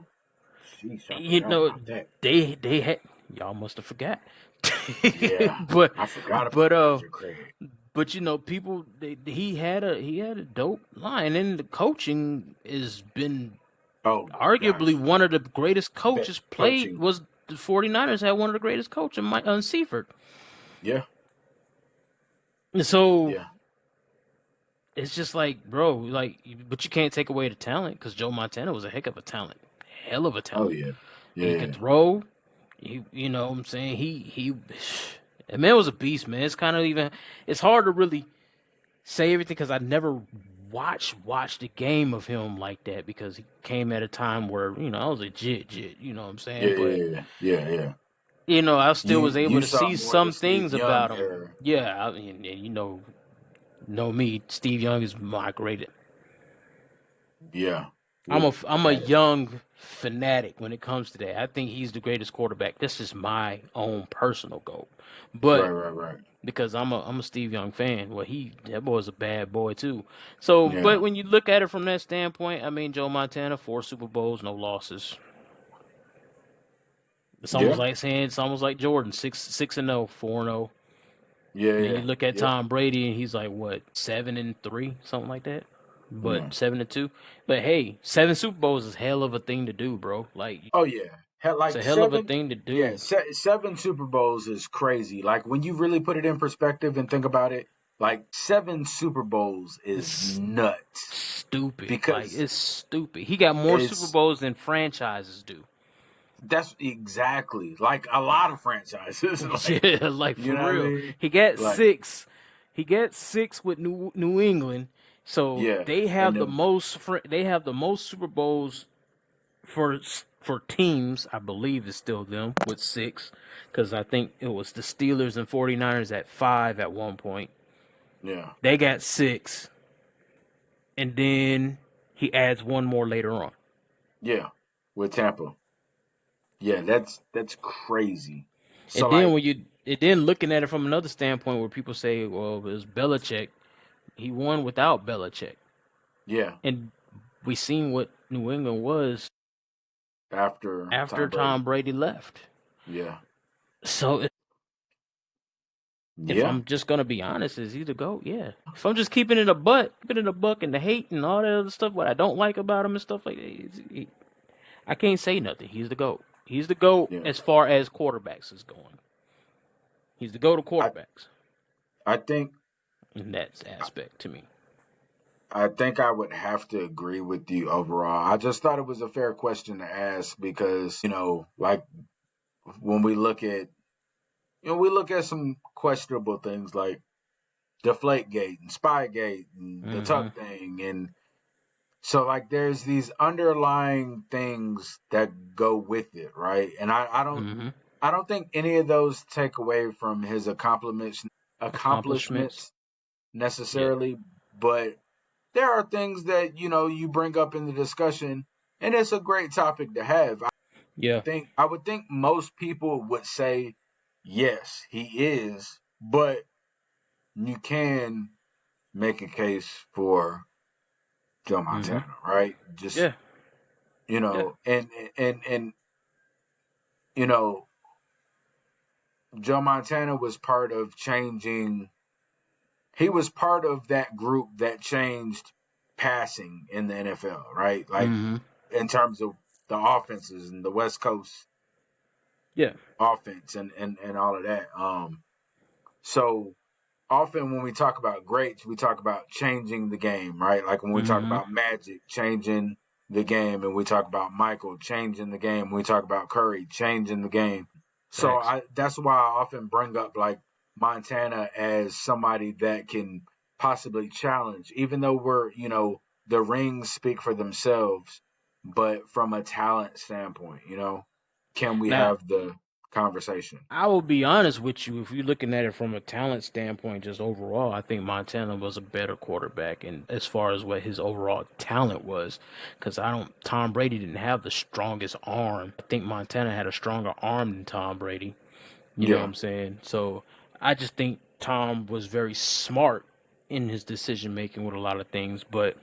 Speaker 1: Sheesh, I
Speaker 2: you
Speaker 1: forgot
Speaker 2: know,
Speaker 1: about that.
Speaker 2: they had y'all must have forgot.
Speaker 1: Yeah.
Speaker 2: but
Speaker 1: I forgot
Speaker 2: but
Speaker 1: about Roger Craig.
Speaker 2: people he had a dope line, and the coaching has been
Speaker 1: Oh my
Speaker 2: arguably
Speaker 1: gosh.
Speaker 2: one of the greatest coaches played
Speaker 1: Coaching.
Speaker 2: was the 49ers had one of the greatest coaches, Mike Seifert.
Speaker 1: Yeah.
Speaker 2: So
Speaker 1: Yeah.
Speaker 2: it's just like, bro, like, but you can't take away the talent because Joe Montana was a heck of a talent, hell of a
Speaker 1: Oh
Speaker 2: talent.
Speaker 1: yeah.
Speaker 2: He could
Speaker 1: Yeah.
Speaker 2: throw. You know what I'm saying? That man was a beast, man. It's hard to really say everything because I never watched the game of him like that because he came at a time where I was a jit. You know what I'm
Speaker 1: Yeah.
Speaker 2: saying? But
Speaker 1: Yeah. Yeah. Yeah.
Speaker 2: I still was able
Speaker 1: You
Speaker 2: to
Speaker 1: saw
Speaker 2: see
Speaker 1: more of the
Speaker 2: some
Speaker 1: Steve
Speaker 2: things
Speaker 1: Young
Speaker 2: about him.
Speaker 1: era.
Speaker 2: Yeah, and know me. Steve Young is my greatest.
Speaker 1: Yeah.
Speaker 2: I'm
Speaker 1: With
Speaker 2: a young fanatic when it comes to that. I think he's the greatest quarterback. This is my own personal goal,
Speaker 1: right.
Speaker 2: but
Speaker 1: Right. Right.
Speaker 2: because I'm a Steve Young fan. Well, that boy's a bad boy too. So, but
Speaker 1: Yeah.
Speaker 2: when you look at it from that standpoint, I mean, Joe Montana, 4 Super Bowls, no losses.
Speaker 1: Yeah.
Speaker 2: It's almost like Jordan, 6-0, 4-0.
Speaker 1: Yeah.
Speaker 2: Then you
Speaker 1: Yeah.
Speaker 2: look at
Speaker 1: Yeah.
Speaker 2: Tom Brady, and he's like what 7-3, something like that.
Speaker 1: Yeah.
Speaker 2: But 7-2. But hey, 7 Super Bowls is hell of a thing to do, bro. Like
Speaker 1: Oh yeah. Had
Speaker 2: it's
Speaker 1: like
Speaker 2: a hell of a
Speaker 1: seven.
Speaker 2: thing to
Speaker 1: Yeah.
Speaker 2: do.
Speaker 1: 7 Super Bowls is crazy. Like when you really put it in perspective and think about it, like 7 Super Bowls is
Speaker 2: It's
Speaker 1: nuts
Speaker 2: stupid. Like
Speaker 1: because
Speaker 2: it's stupid. He got more Super
Speaker 1: it's
Speaker 2: Bowls than franchises do.
Speaker 1: that's exactly like a lot of franchises. Like
Speaker 2: Yeah, like
Speaker 1: you
Speaker 2: for
Speaker 1: know what I
Speaker 2: real.
Speaker 1: mean?
Speaker 2: He got
Speaker 1: Like
Speaker 2: 6. He got 6 with New England. So
Speaker 1: yeah,
Speaker 2: they
Speaker 1: and
Speaker 2: have the
Speaker 1: then
Speaker 2: most. They have the most Super Bowls for teams. I believe it's still them with 6, because I think it was the Steelers and 49ers at 5 at one point.
Speaker 1: yeah,
Speaker 2: They got 6, and then he adds one more later on.
Speaker 1: yeah, with Tampa. Yeah, that's crazy. So
Speaker 2: And then
Speaker 1: like
Speaker 2: looking at it from another standpoint, where people say, "Well, it was Belichick. He won without Belichick."
Speaker 1: yeah,
Speaker 2: And we seen what New England was
Speaker 1: after
Speaker 2: after
Speaker 1: Tom
Speaker 2: Tom
Speaker 1: Brady.
Speaker 2: Brady left.
Speaker 1: Yeah,
Speaker 2: So if
Speaker 1: yeah,
Speaker 2: I'm just gonna be honest, is he the GOAT? Yeah. If I'm just keeping it a buck and the hate and all that other stuff, what I don't like about him and stuff like that, I can't say nothing. He's the GOAT. He's the GOAT
Speaker 1: yeah.
Speaker 2: as far as quarterbacks is going. He's the GOAT of
Speaker 1: I
Speaker 2: quarterbacks
Speaker 1: I think
Speaker 2: in that aspect to me.
Speaker 1: I think I would have to agree with you overall. I just thought it was a fair question to ask because, like when we look at we look at some questionable things like Deflategate and Spygate and the
Speaker 2: Mm-hmm.
Speaker 1: Tuck thing and so like there's these underlying things that go with it, right? And
Speaker 2: Mm-hmm.
Speaker 1: I don't think any of those take away from his
Speaker 2: Accomplishments.
Speaker 1: accomplishments
Speaker 2: Yeah.
Speaker 1: necessarily, but there are things that you bring up in the discussion, and it's a great topic to have.
Speaker 2: Yeah.
Speaker 1: I would think most people would say yes, he is, but you can make a case for Joe
Speaker 2: Mm-hmm.
Speaker 1: Montana, right? Just
Speaker 2: Yeah. Yeah.
Speaker 1: and you know Joe Montana was part of changing. He was part of that group that changed passing in the NFL, right? Like
Speaker 2: Mm-hmm.
Speaker 1: in terms of the offenses and the West Coast
Speaker 2: Yeah.
Speaker 1: offense and all of that. So often when we talk about greats, we talk about changing the game, right? Like when we talk
Speaker 2: Mm-hmm.
Speaker 1: about Magic changing the game, and we talk about Michael changing the game, we talk about Curry changing the game. So
Speaker 2: Facts.
Speaker 1: that's why I often bring up like Montana as somebody that can possibly challenge, even though the rings speak for themselves, but from a talent standpoint, can we
Speaker 2: Now,
Speaker 1: have the conversation?
Speaker 2: I will be honest with you. If you're looking at it from a talent standpoint, just overall, I think Montana was a better quarterback, and as far as what his overall talent was, because I don't. Tom Brady didn't have the strongest arm. I think Montana had a stronger arm than Tom Brady. You know what
Speaker 1: Yeah,
Speaker 2: I'm saying? So I just think Tom was very smart in his decision making with a lot of things, but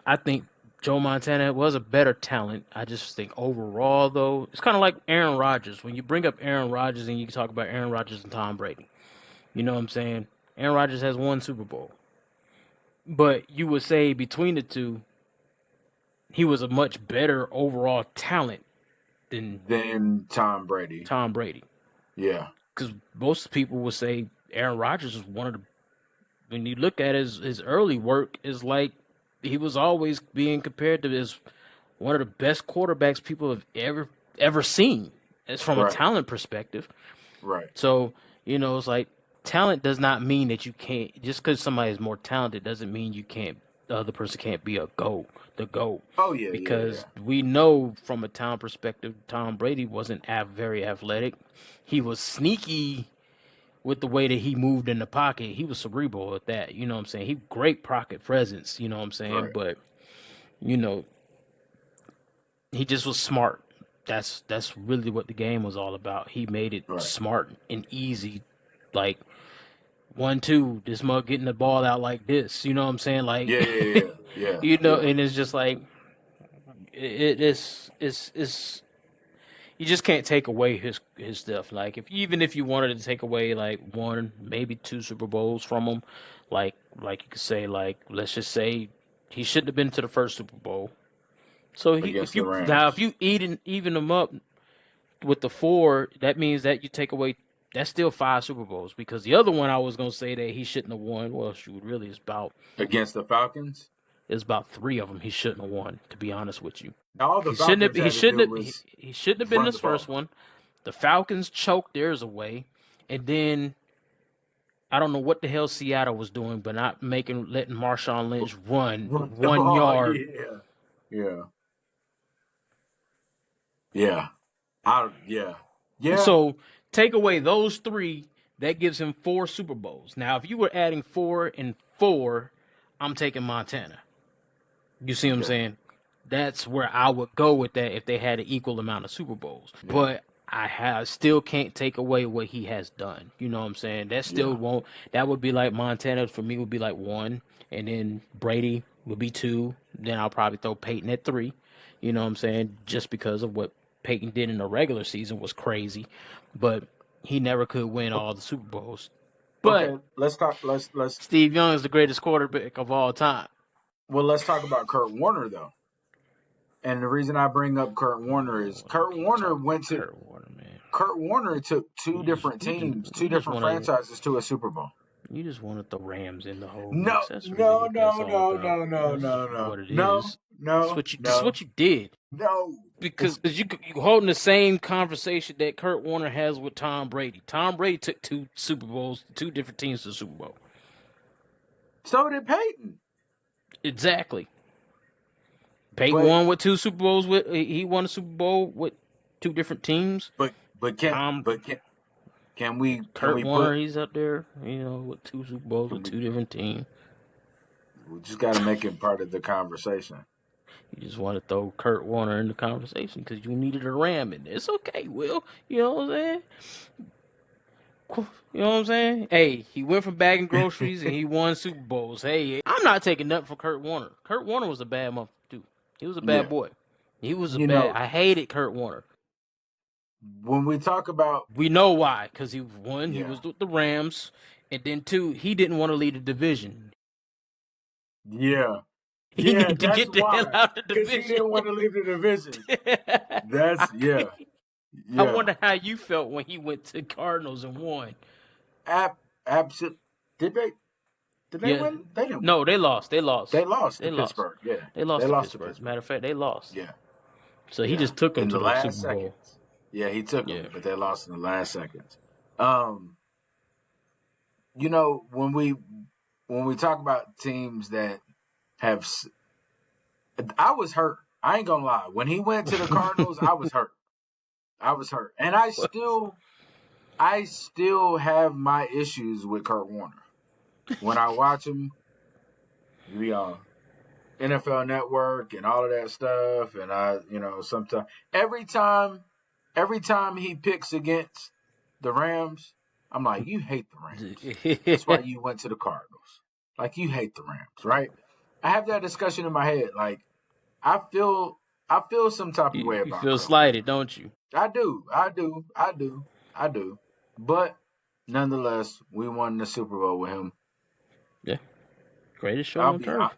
Speaker 2: I think Joe Montana was a better talent. I just think overall, though, it's kind of like Aaron Rodgers. When you bring up Aaron Rodgers and you talk about Aaron Rodgers and Tom Brady, you know what I'm saying? Aaron Rodgers has one Super Bowl. But you would say between the two, he was a much better overall talent than
Speaker 1: then Tom Brady.
Speaker 2: Tom Brady.
Speaker 1: Yeah,
Speaker 2: Because most people would say Aaron Rodgers was one of the, when you look at his early work, is like he was always being compared to as one of the best quarterbacks people have ever seen. It's from a
Speaker 1: right,
Speaker 2: talent perspective.
Speaker 1: right.
Speaker 2: So it's like talent does not mean that you can't. Just because somebody is more talented doesn't mean you can't. The other person can't be the goat.
Speaker 1: Oh yeah, yeah,
Speaker 2: Because
Speaker 1: yeah.
Speaker 2: we know from a talent perspective, Tom Brady wasn't very athletic. He was sneaky with the way that he moved in the pocket. He was cerebral at that. You know what I'm saying? He great pocket presence. You know what I'm saying?
Speaker 1: Right,
Speaker 2: But you know he just was smart. That's really what the game was all about. He made it
Speaker 1: right.
Speaker 2: smart and easy. Like 1-2, this mug getting the ball out like this. You know what I'm saying? Like
Speaker 1: Yeah, yeah, yeah, yeah, yeah.
Speaker 2: and it's just like it's you just can't take away his stuff. Like if you wanted to take away like one, maybe two Super Bowls from him, like you could say like let's just say he shouldn't have been to the first Super Bowl. So
Speaker 1: Against
Speaker 2: if
Speaker 1: the
Speaker 2: you now if
Speaker 1: Rams.
Speaker 2: you even them up with the four, that means that you take away that's still five Super Bowls because the other one I was gonna say that he shouldn't have won. Well, shoot, really,
Speaker 1: Against the Falcons.
Speaker 2: it's about three of them he shouldn't have won. To be honest with you,
Speaker 1: All the Falcons
Speaker 2: he
Speaker 1: had to
Speaker 2: shouldn't
Speaker 1: do
Speaker 2: have
Speaker 1: was
Speaker 2: he shouldn't have been
Speaker 1: run the
Speaker 2: this first
Speaker 1: ball.
Speaker 2: one. The Falcons choked theirs away, and then I don't know what the hell Seattle was doing, but not letting Marshawn Lynch run
Speaker 1: Run the
Speaker 2: 1
Speaker 1: ball,
Speaker 2: yard.
Speaker 1: yeah. Yeah. Yeah. Yeah. Yeah.
Speaker 2: So take away those three, that gives him four Super Bowls. Now, if you were adding 4 and 4, I'm taking Montana. You see what I'm
Speaker 1: Okay.
Speaker 2: saying? That's where I would go with that if they had an equal amount of Super Bowls.
Speaker 1: Yeah.
Speaker 2: But still can't take away what he has done. You know what I'm saying? That still
Speaker 1: Yeah.
Speaker 2: won't. That would be like Montana for me would be like 1, and then Brady would be 2. Then I'll probably throw Peyton at 3. You know what I'm saying? Just because of what Peyton did in the regular season was crazy, but he never could win all the Super Bowls.
Speaker 1: Okay.
Speaker 2: But
Speaker 1: Let's talk. Let's.
Speaker 2: Steve Young is the greatest quarterback of all time.
Speaker 1: Well, let's talk about Kurt Warner though. And the reason I bring up Kurt Warner is
Speaker 2: We keep talking about
Speaker 1: To
Speaker 2: Kurt Warner, man.
Speaker 1: Kurt Warner took two
Speaker 2: You just
Speaker 1: different teams, two
Speaker 2: you just
Speaker 1: different
Speaker 2: want to
Speaker 1: franchises to a Super Bowl.
Speaker 2: you just want the Rams in the whole
Speaker 1: No,
Speaker 2: mix. That's really
Speaker 1: no,
Speaker 2: what that's
Speaker 1: no,
Speaker 2: all
Speaker 1: no,
Speaker 2: about.
Speaker 1: no, no,
Speaker 2: That's
Speaker 1: no, no,
Speaker 2: what it
Speaker 1: no,
Speaker 2: is.
Speaker 1: no,
Speaker 2: This is
Speaker 1: no,
Speaker 2: what you did
Speaker 1: no.
Speaker 2: because
Speaker 1: It's
Speaker 2: you holding the same conversation that Kurt Warner has with Tom Brady. Tom Brady took two Super Bowls, two different teams to the Super Bowl.
Speaker 1: so did Peyton.
Speaker 2: Exactly. Peyton
Speaker 1: But
Speaker 2: won with two Super Bowls. He won a Super Bowl with two different teams.
Speaker 1: but
Speaker 2: Tom
Speaker 1: can
Speaker 2: Kurt
Speaker 1: we
Speaker 2: Warner,
Speaker 1: put
Speaker 2: he's up there, with two Super Bowls
Speaker 1: can
Speaker 2: with
Speaker 1: we
Speaker 2: two different teams.
Speaker 1: we just got to make it part of the conversation.
Speaker 2: You just want to throw Kurt Warner in the conversation because you needed a ram in there. It's okay, Will. You know what I'm saying? You know what I'm saying? Hey, he went from bagging groceries and he won Super Bowls. Hey, I'm not taking nothing for Kurt Warner. Kurt Warner was a bad motherfucker too. He was a bad
Speaker 1: Yeah,
Speaker 2: boy. He was a
Speaker 1: you
Speaker 2: bad.
Speaker 1: know,
Speaker 2: I hated Kurt Warner.
Speaker 1: when we talk about
Speaker 2: We know why, because he one, he
Speaker 1: yeah,
Speaker 2: was with the Rams, and then two, he didn't want to leave the division.
Speaker 1: yeah,
Speaker 2: He
Speaker 1: yeah,
Speaker 2: needed to
Speaker 1: that's
Speaker 2: get the hell
Speaker 1: why.
Speaker 2: out of the
Speaker 1: Because he
Speaker 2: division.
Speaker 1: didn't want to leave the division.
Speaker 2: I,
Speaker 1: That's yeah,
Speaker 2: I
Speaker 1: yeah.
Speaker 2: wonder how you felt when he went to Cardinals and won.
Speaker 1: Ab- absolute. Did they? Did they
Speaker 2: Yeah,
Speaker 1: win? They didn't win.
Speaker 2: no, they lost. They lost.
Speaker 1: They lost to
Speaker 2: They lost.
Speaker 1: Pittsburgh. Yeah,
Speaker 2: They
Speaker 1: they
Speaker 2: lost to
Speaker 1: lost to
Speaker 2: Pittsburgh.
Speaker 1: Pittsburgh.
Speaker 2: Matter of fact, they lost.
Speaker 1: Yeah,
Speaker 2: So he
Speaker 1: yeah.
Speaker 2: just took him
Speaker 1: In
Speaker 2: to
Speaker 1: the
Speaker 2: the
Speaker 1: last
Speaker 2: Super Bowl.
Speaker 1: seconds. Yeah, he took
Speaker 2: Yeah.
Speaker 1: them, but they lost in the last seconds. Um, you know, when we talk about teams that have, I was hurt. I ain't gonna lie. When he went to the Cardinals, I was hurt. I was hurt, and I still have my issues with Kurt Warner. When I watch him, we NFL Network and all of that stuff, and sometimes every time, every time he picks against the Rams, I'm like, you hate the Rams. That's why you went to the Cardinals. Like you hate the Rams, right? I have that discussion in my head. Like I feel, I feel some type of way
Speaker 2: You
Speaker 1: about
Speaker 2: feel
Speaker 1: Kurt Warner.
Speaker 2: slighted, don't you?
Speaker 1: I do, I do, I do, I do. But nonetheless, we won the Super Bowl with him.
Speaker 2: Yeah. Greatest show
Speaker 1: I'll
Speaker 2: on
Speaker 1: be,
Speaker 2: turf.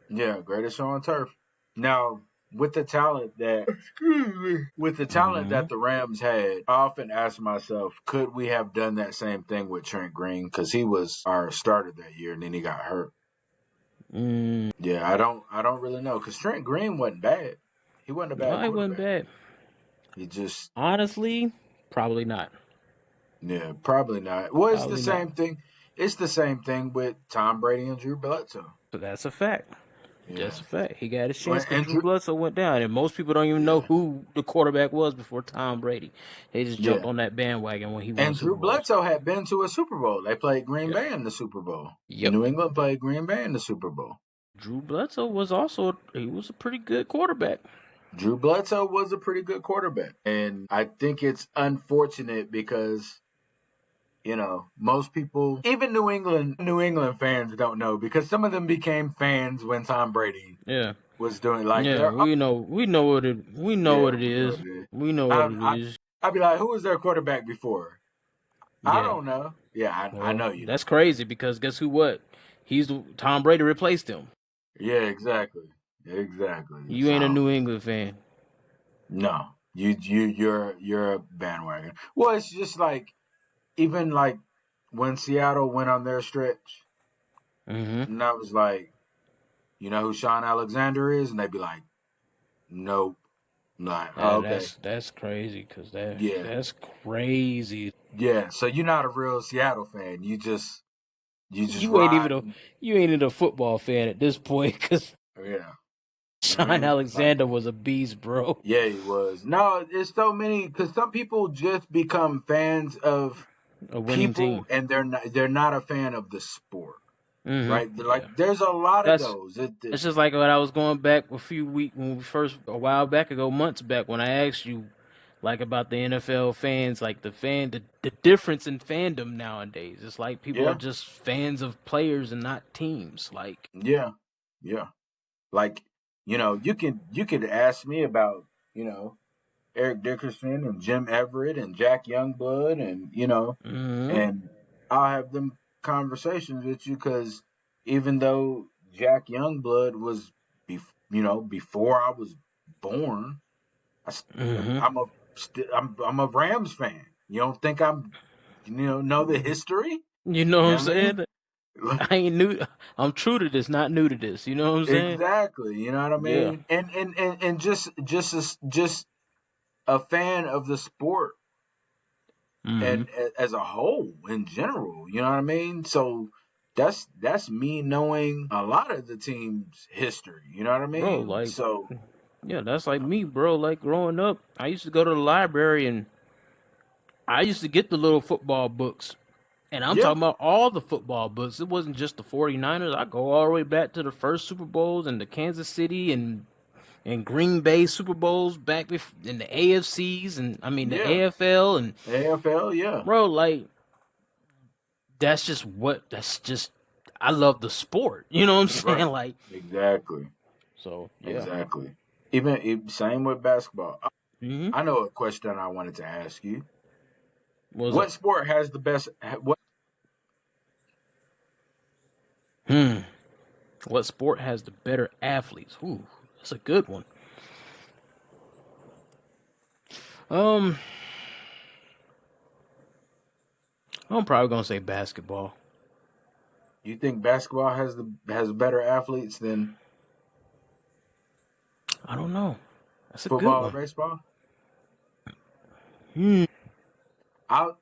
Speaker 1: yeah, greatest show on turf. Now, with the talent that, excuse me, with the talent
Speaker 2: Mm-hmm.
Speaker 1: that the Rams had, I often ask myself, could we have done that same thing with Trent Green? Because he was our starter that year, and then he got hurt. Yeah, I don't really know. Because Trent Green wasn't bad. He wasn't a
Speaker 2: No,
Speaker 1: bad
Speaker 2: it wasn't
Speaker 1: quarterback.
Speaker 2: bad.
Speaker 1: He just,
Speaker 2: Honestly, probably not.
Speaker 1: yeah, probably not. Well, it's the
Speaker 2: Probably not.
Speaker 1: same thing. It's the same thing with Tom Brady and Drew Bledsoe.
Speaker 2: But that's a fact.
Speaker 1: Yeah,
Speaker 2: That's a fact. He got his
Speaker 1: Well,
Speaker 2: chance because
Speaker 1: and
Speaker 2: Drew
Speaker 1: Drew,
Speaker 2: Bledsoe went down, and most people don't even know
Speaker 1: yeah,
Speaker 2: who the quarterback was before Tom Brady. They just jumped
Speaker 1: yeah.
Speaker 2: on that bandwagon when he won
Speaker 1: And
Speaker 2: Super
Speaker 1: Drew
Speaker 2: Bowls.
Speaker 1: Bledsoe had been to a Super Bowl. They played Green
Speaker 2: Yeah.
Speaker 1: Bay in the Super Bowl.
Speaker 2: Yep.
Speaker 1: New England played Green Bay in the Super Bowl.
Speaker 2: Drew Bledsoe was also he was a pretty good quarterback.
Speaker 1: Drew Bledsoe was a pretty good quarterback. And I think it's unfortunate because, most people, even New England fans don't know because some of them became fans when Tom Brady
Speaker 2: Yeah.
Speaker 1: was doing like
Speaker 2: Yeah,
Speaker 1: they're
Speaker 2: we know
Speaker 1: yeah,
Speaker 2: what it
Speaker 1: we know
Speaker 2: is.
Speaker 1: this.
Speaker 2: We know what
Speaker 1: I,
Speaker 2: it
Speaker 1: I
Speaker 2: is.
Speaker 1: I'd be like, who was their quarterback before? I
Speaker 2: Yeah.
Speaker 1: don't know. Yeah, I
Speaker 2: Well,
Speaker 1: know you
Speaker 2: that's
Speaker 1: don't.
Speaker 2: crazy because guess who? What? Tom Brady replaced him.
Speaker 1: Yeah, exactly. Exactly.
Speaker 2: You ain't a
Speaker 1: So
Speaker 2: New England fan.
Speaker 1: no, you're a bandwagon. Well, it's just like even like when Seattle went on their stretch,
Speaker 2: Mm-hmm.
Speaker 1: and I was like, you know who Sean Alexander is, and they'd be like, nope. I'm like, oh, okay,
Speaker 2: That's crazy because
Speaker 1: yeah,
Speaker 2: that's crazy.
Speaker 1: yeah. So you're not a real Seattle fan. You just
Speaker 2: You ain't even
Speaker 1: ride.
Speaker 2: a you ain't even a football fan at this point because
Speaker 1: Yeah, I
Speaker 2: Sean
Speaker 1: mean, like,
Speaker 2: Alexander was a beast, bro.
Speaker 1: yeah, he was. No, it's so many because some people just become fans of
Speaker 2: A winning
Speaker 1: people,
Speaker 2: team.
Speaker 1: and they're not a fan of the sport. Right? Like
Speaker 2: Yeah.
Speaker 1: there's a lot of
Speaker 2: That's
Speaker 1: those.
Speaker 2: it's just like when I was going back a few weeks when we first a while back ago, months back, when I asked you like about the NFL fans, like the difference in fandom nowadays. It's like people are
Speaker 1: Yeah,
Speaker 2: just fans of players and not teams. Like,
Speaker 1: yeah, yeah. Like you could ask me about you know Eric Dickerson and Jim Everett and Jack Youngblood and
Speaker 2: mm-hmm.
Speaker 1: and I'll have them conversations with you because even though Jack Youngblood was before I was born, I, st-
Speaker 2: Mm-hmm.
Speaker 1: I'm a Rams fan. You don't think I'm know the history?
Speaker 2: You know what
Speaker 1: You
Speaker 2: I'm
Speaker 1: know what I mean?
Speaker 2: saying? I ain't new. I'm true to this, not new to this. You know what I'm saying?
Speaker 1: Exactly. You know what I
Speaker 2: Yeah.
Speaker 1: mean? And just a fan of the sport
Speaker 2: Mm-hmm.
Speaker 1: and as a whole in general. You know what I mean? So that's me knowing a lot of the team's history. You know what I
Speaker 2: Bro,
Speaker 1: mean?
Speaker 2: like,
Speaker 1: So
Speaker 2: yeah, that's like me, bro. Like growing up, I used to go to the library and I used to get the little football books. And I'm
Speaker 1: yeah,
Speaker 2: talking about all the football books. It wasn't just the 49ers. I go all the way back to the first Super Bowls and the Kansas City and Green Bay Super Bowls in the AFCs and I mean the
Speaker 1: yeah,
Speaker 2: AFL and
Speaker 1: AFL, yeah,
Speaker 2: bro, like that's just I love the sport. You know what I'm saying?
Speaker 1: right,
Speaker 2: Like
Speaker 1: exactly,
Speaker 2: so yeah.
Speaker 1: exactly. Even same with basketball.
Speaker 2: Mm-hmm.
Speaker 1: I know a question I wanted to ask you.
Speaker 2: What was
Speaker 1: What
Speaker 2: that?
Speaker 1: sport has the best? What
Speaker 2: Hmm. What sport has the better athletes? Ooh, that's a good one. Um, I'm probably gonna say basketball.
Speaker 1: you think basketball has better athletes than
Speaker 2: I don't know. That's a good
Speaker 1: football or
Speaker 2: one.
Speaker 1: baseball? I'll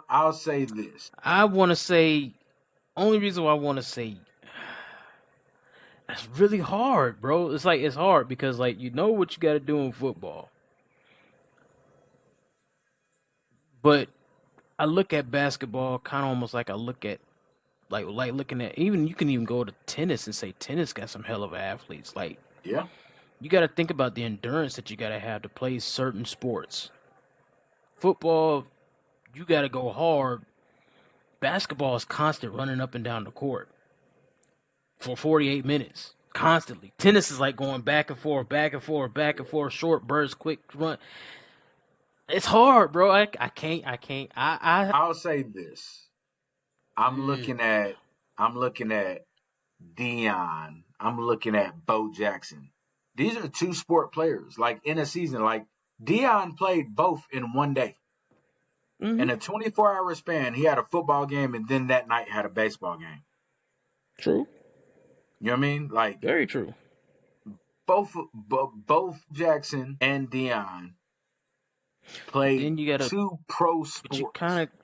Speaker 1: I'll say this.
Speaker 2: I want to say. Only reason why I want to say that's really hard, bro. It's like it's hard because like you know what you got to do in football, but I look at basketball kind of almost like I look at like looking at even you can even go to tennis and say tennis got some hell of athletes. Like
Speaker 1: Yeah,
Speaker 2: you got to think about the endurance that you got to have to play certain sports. Football, you got to go hard. Basketball is constant running up and down the court for 48 minutes. Constantly. Tennis is like going back and forth, back and forth, back and forth, short bursts, quick run. It's hard, bro. I can't.
Speaker 1: I'll say this. I'm
Speaker 2: Mm,
Speaker 1: looking at I'm looking at Dion. I'm looking at Bo Jackson. These are two sport players. Like in a season, like Dion played both in one day.
Speaker 2: mm-hmm.
Speaker 1: In a 24-hour span, he had a football game and then that night had a baseball game.
Speaker 2: True.
Speaker 1: You know what I mean? Like
Speaker 2: Very true.
Speaker 1: both Jackson and Dion
Speaker 2: But
Speaker 1: played
Speaker 2: then you gotta,
Speaker 1: two pro sports.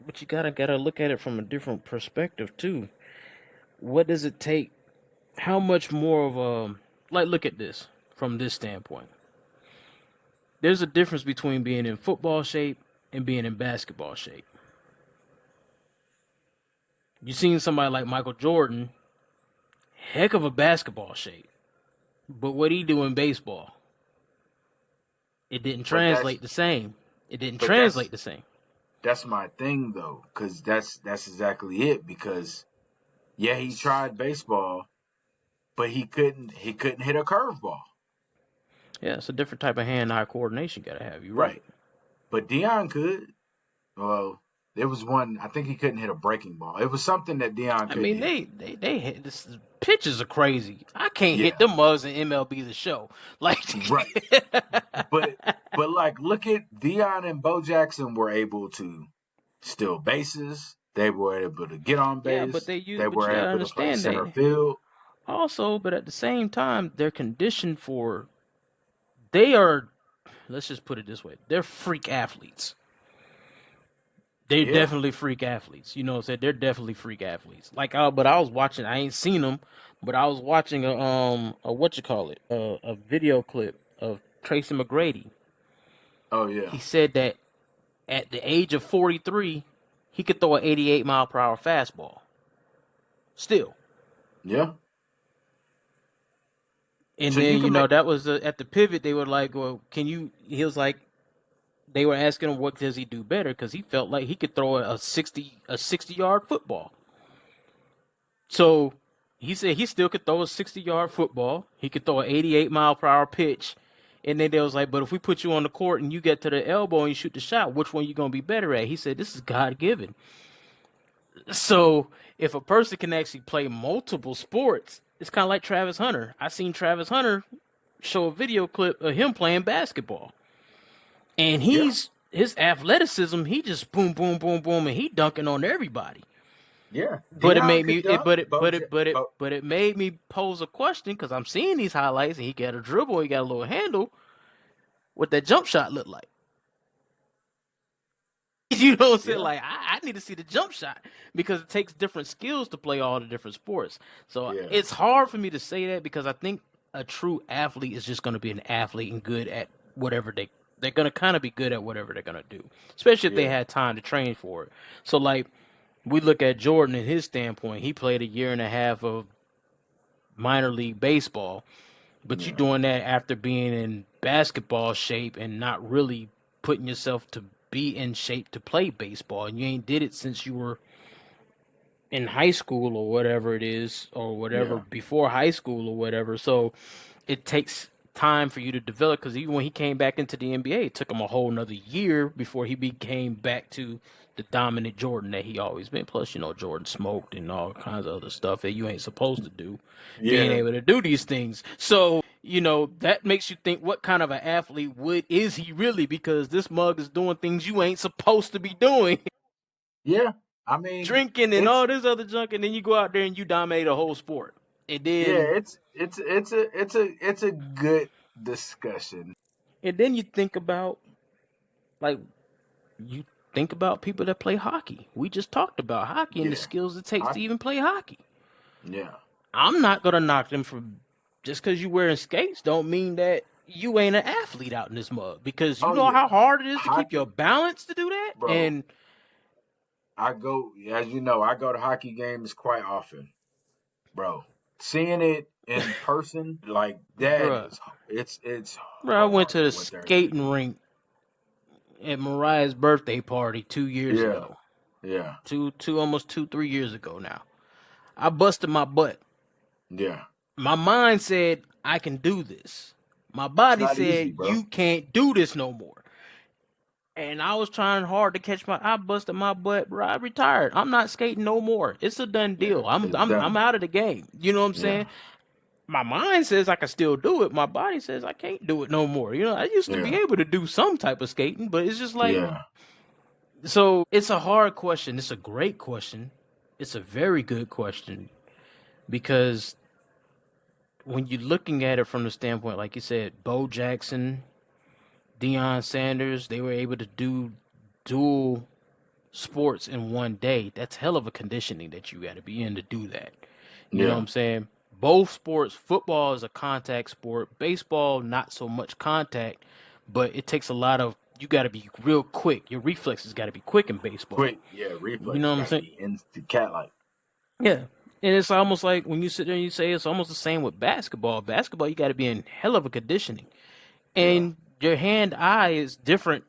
Speaker 2: but you gotta look at it from a different perspective too. What does it take? How much more of a, like, look at this from this standpoint. There's a difference between being in football shape and being in basketball shape. You seen somebody like Michael Jordan, heck of a basketball shape, but what he do in baseball, it didn't
Speaker 1: But that's
Speaker 2: translate the same. It didn't
Speaker 1: but that's
Speaker 2: translate the same.
Speaker 1: that's my thing though, because that's exactly it. Because yeah, he tried baseball, but he couldn't hit a curveball.
Speaker 2: Yeah, it's a different type of hand-eye coordination you gotta have. You're right.
Speaker 1: Right. But Dion could. Well, there was one. I think he couldn't hit a breaking ball. It was something that Dion
Speaker 2: I
Speaker 1: couldn't
Speaker 2: mean,
Speaker 1: hit.
Speaker 2: they hit this. Pitches are crazy. I can't hit
Speaker 1: Yeah.
Speaker 2: them mugs in MLB the Show. Like,
Speaker 1: Right. But like look at Dion and Bo Jackson were able to steal bases. They were able to get on
Speaker 2: yeah,
Speaker 1: base. They
Speaker 2: but
Speaker 1: were
Speaker 2: you gotta
Speaker 1: able to play
Speaker 2: understand
Speaker 1: center
Speaker 2: they
Speaker 1: field.
Speaker 2: also, but at the same time, they're conditioned for. They are. Let's just put it this way: they're freak athletes. They're
Speaker 1: Yeah.
Speaker 2: definitely freak athletes. You know what I'm saying? They're definitely freak athletes. Like, but I was watching. I ain't seen them, but I was watching a what you call it, a video clip of Tracy McGrady.
Speaker 1: Oh
Speaker 2: He
Speaker 1: yeah.
Speaker 2: said that at the age of 43, he could throw an 88-mile-per-hour fastball. Still.
Speaker 1: Yeah.
Speaker 2: And
Speaker 1: So you
Speaker 2: then,
Speaker 1: can make.
Speaker 2: that was at the pivot. They were like, well, can you? He was like, they were asking him, what does he do better? Because he felt like he could throw a 60-yard football. So he said he still could throw a 60-yard football. He could throw an 88-mile-per-hour pitch. And then they was like, but if we put you on the court and you get to the elbow and you shoot the shot, which one you gonna be better at? He said, this is God given. So if a person can actually play multiple sports, it's kind of like Travis Hunter. I seen Travis Hunter show a video clip of him playing basketball, and
Speaker 1: Yeah.
Speaker 2: he's his athleticism. He just boom, boom, boom, boom, and he dunking on everybody.
Speaker 1: Yeah.
Speaker 2: But it
Speaker 1: Dion
Speaker 2: made me
Speaker 1: could
Speaker 2: it,
Speaker 1: dunk.
Speaker 2: but it but it but it but it made me pose a question because I'm seeing these highlights and he got a dribble, he got a little handle. What that jump shot look like? You know what I'm saying?
Speaker 1: Yeah.
Speaker 2: Like I need to see the jump shot because it takes different skills to play all the different sports. So
Speaker 1: Yeah.
Speaker 2: it's hard for me to say that because I think a true athlete is just going to be an athlete and good at whatever they're going to kind of be good at whatever they're going to do, especially if they
Speaker 1: Yeah.
Speaker 2: had time to train for it. So like we look at Jordan and his standpoint, he played a year and a half of minor league baseball, but you
Speaker 1: Yeah.
Speaker 2: doing that after being in basketball shape and not really putting yourself to be in shape to play baseball, and you ain't did it since you were in high school or whatever it is, or whatever
Speaker 1: Yeah.
Speaker 2: before high school or whatever. So it takes time for you to develop. Because even when he came back into the NBA, it took him a whole another year before he became back to the dominant Jordan that he always been. Plus, Jordan smoked and all kinds of other stuff that you ain't supposed to do, being
Speaker 1: Yeah.
Speaker 2: able to do these things. So, that makes you think, what kind of an athlete is he really? Because this mug is doing things you ain't supposed to be doing,
Speaker 1: Yeah. I mean,
Speaker 2: drinking and
Speaker 1: it's
Speaker 2: all this other junk, and then you go out there and you dominate a whole sport. And
Speaker 1: yeah,
Speaker 2: then
Speaker 1: it's a good discussion.
Speaker 2: you think about, like, you think about people that play hockey. We just talked about hockey and the
Speaker 1: Yeah.
Speaker 2: skills it takes to
Speaker 1: Hockey.
Speaker 2: even play hockey.
Speaker 1: Yeah.
Speaker 2: I'm not gonna knock them for just because you wearing skates. Don't mean that you ain't an athlete out in this mug, because you
Speaker 1: Oh
Speaker 2: know how
Speaker 1: yeah.
Speaker 2: hard it is to keep your
Speaker 1: Hockey,
Speaker 2: balance to do that.
Speaker 1: bro.
Speaker 2: And
Speaker 1: As you know, I go to hockey games quite often, bro. Seeing it in person like that
Speaker 2: bruh,
Speaker 1: is it's
Speaker 2: I went to
Speaker 1: hard
Speaker 2: the
Speaker 1: what they're able to
Speaker 2: skating
Speaker 1: do.
Speaker 2: rink at Mariah's birthday party 2 years
Speaker 1: Yeah.
Speaker 2: ago.
Speaker 1: Yeah.
Speaker 2: Almost 2, 3 years ago now. I busted my butt.
Speaker 1: Yeah.
Speaker 2: My mind said I can do this. My
Speaker 1: It's
Speaker 2: body
Speaker 1: not
Speaker 2: said
Speaker 1: easy, bro.
Speaker 2: you can't do this no more. And I was trying hard to catch I busted my butt, bro. I retired. I'm not skating no more. It's a done
Speaker 1: Yeah.
Speaker 2: deal. I'm
Speaker 1: It's
Speaker 2: I'm I'm
Speaker 1: done.
Speaker 2: out of the game. You know what I'm
Speaker 1: Yeah.
Speaker 2: saying? My mind says I can still do it. My body says I can't do it no more. I used to be
Speaker 1: Yeah.
Speaker 2: able to do some type of skating, but it's just like,
Speaker 1: Yeah.
Speaker 2: so it's a hard question. It's a great question. It's a very good question, because when you're looking at it from the standpoint, like you said, Bo Jackson, Deion Sanders, they were able to do dual sports in one day. That's hell of a conditioning that you got to be in to do that. You know what
Speaker 1: Yeah.
Speaker 2: I'm saying? Both sports, football is a contact sport, baseball not so much contact, but it takes a lot of, you got to be real quick. Your reflexes got to be quick in baseball.
Speaker 1: Quick. Yeah.
Speaker 2: You
Speaker 1: Reflex
Speaker 2: know what I'm
Speaker 1: got to
Speaker 2: saying?
Speaker 1: be instant cat like.
Speaker 2: Yeah. And it's almost like when you sit there and you say, it's almost the same with basketball. Basketball, you got to be in hell of a conditioning.
Speaker 1: Yeah.
Speaker 2: And your hand eye is different.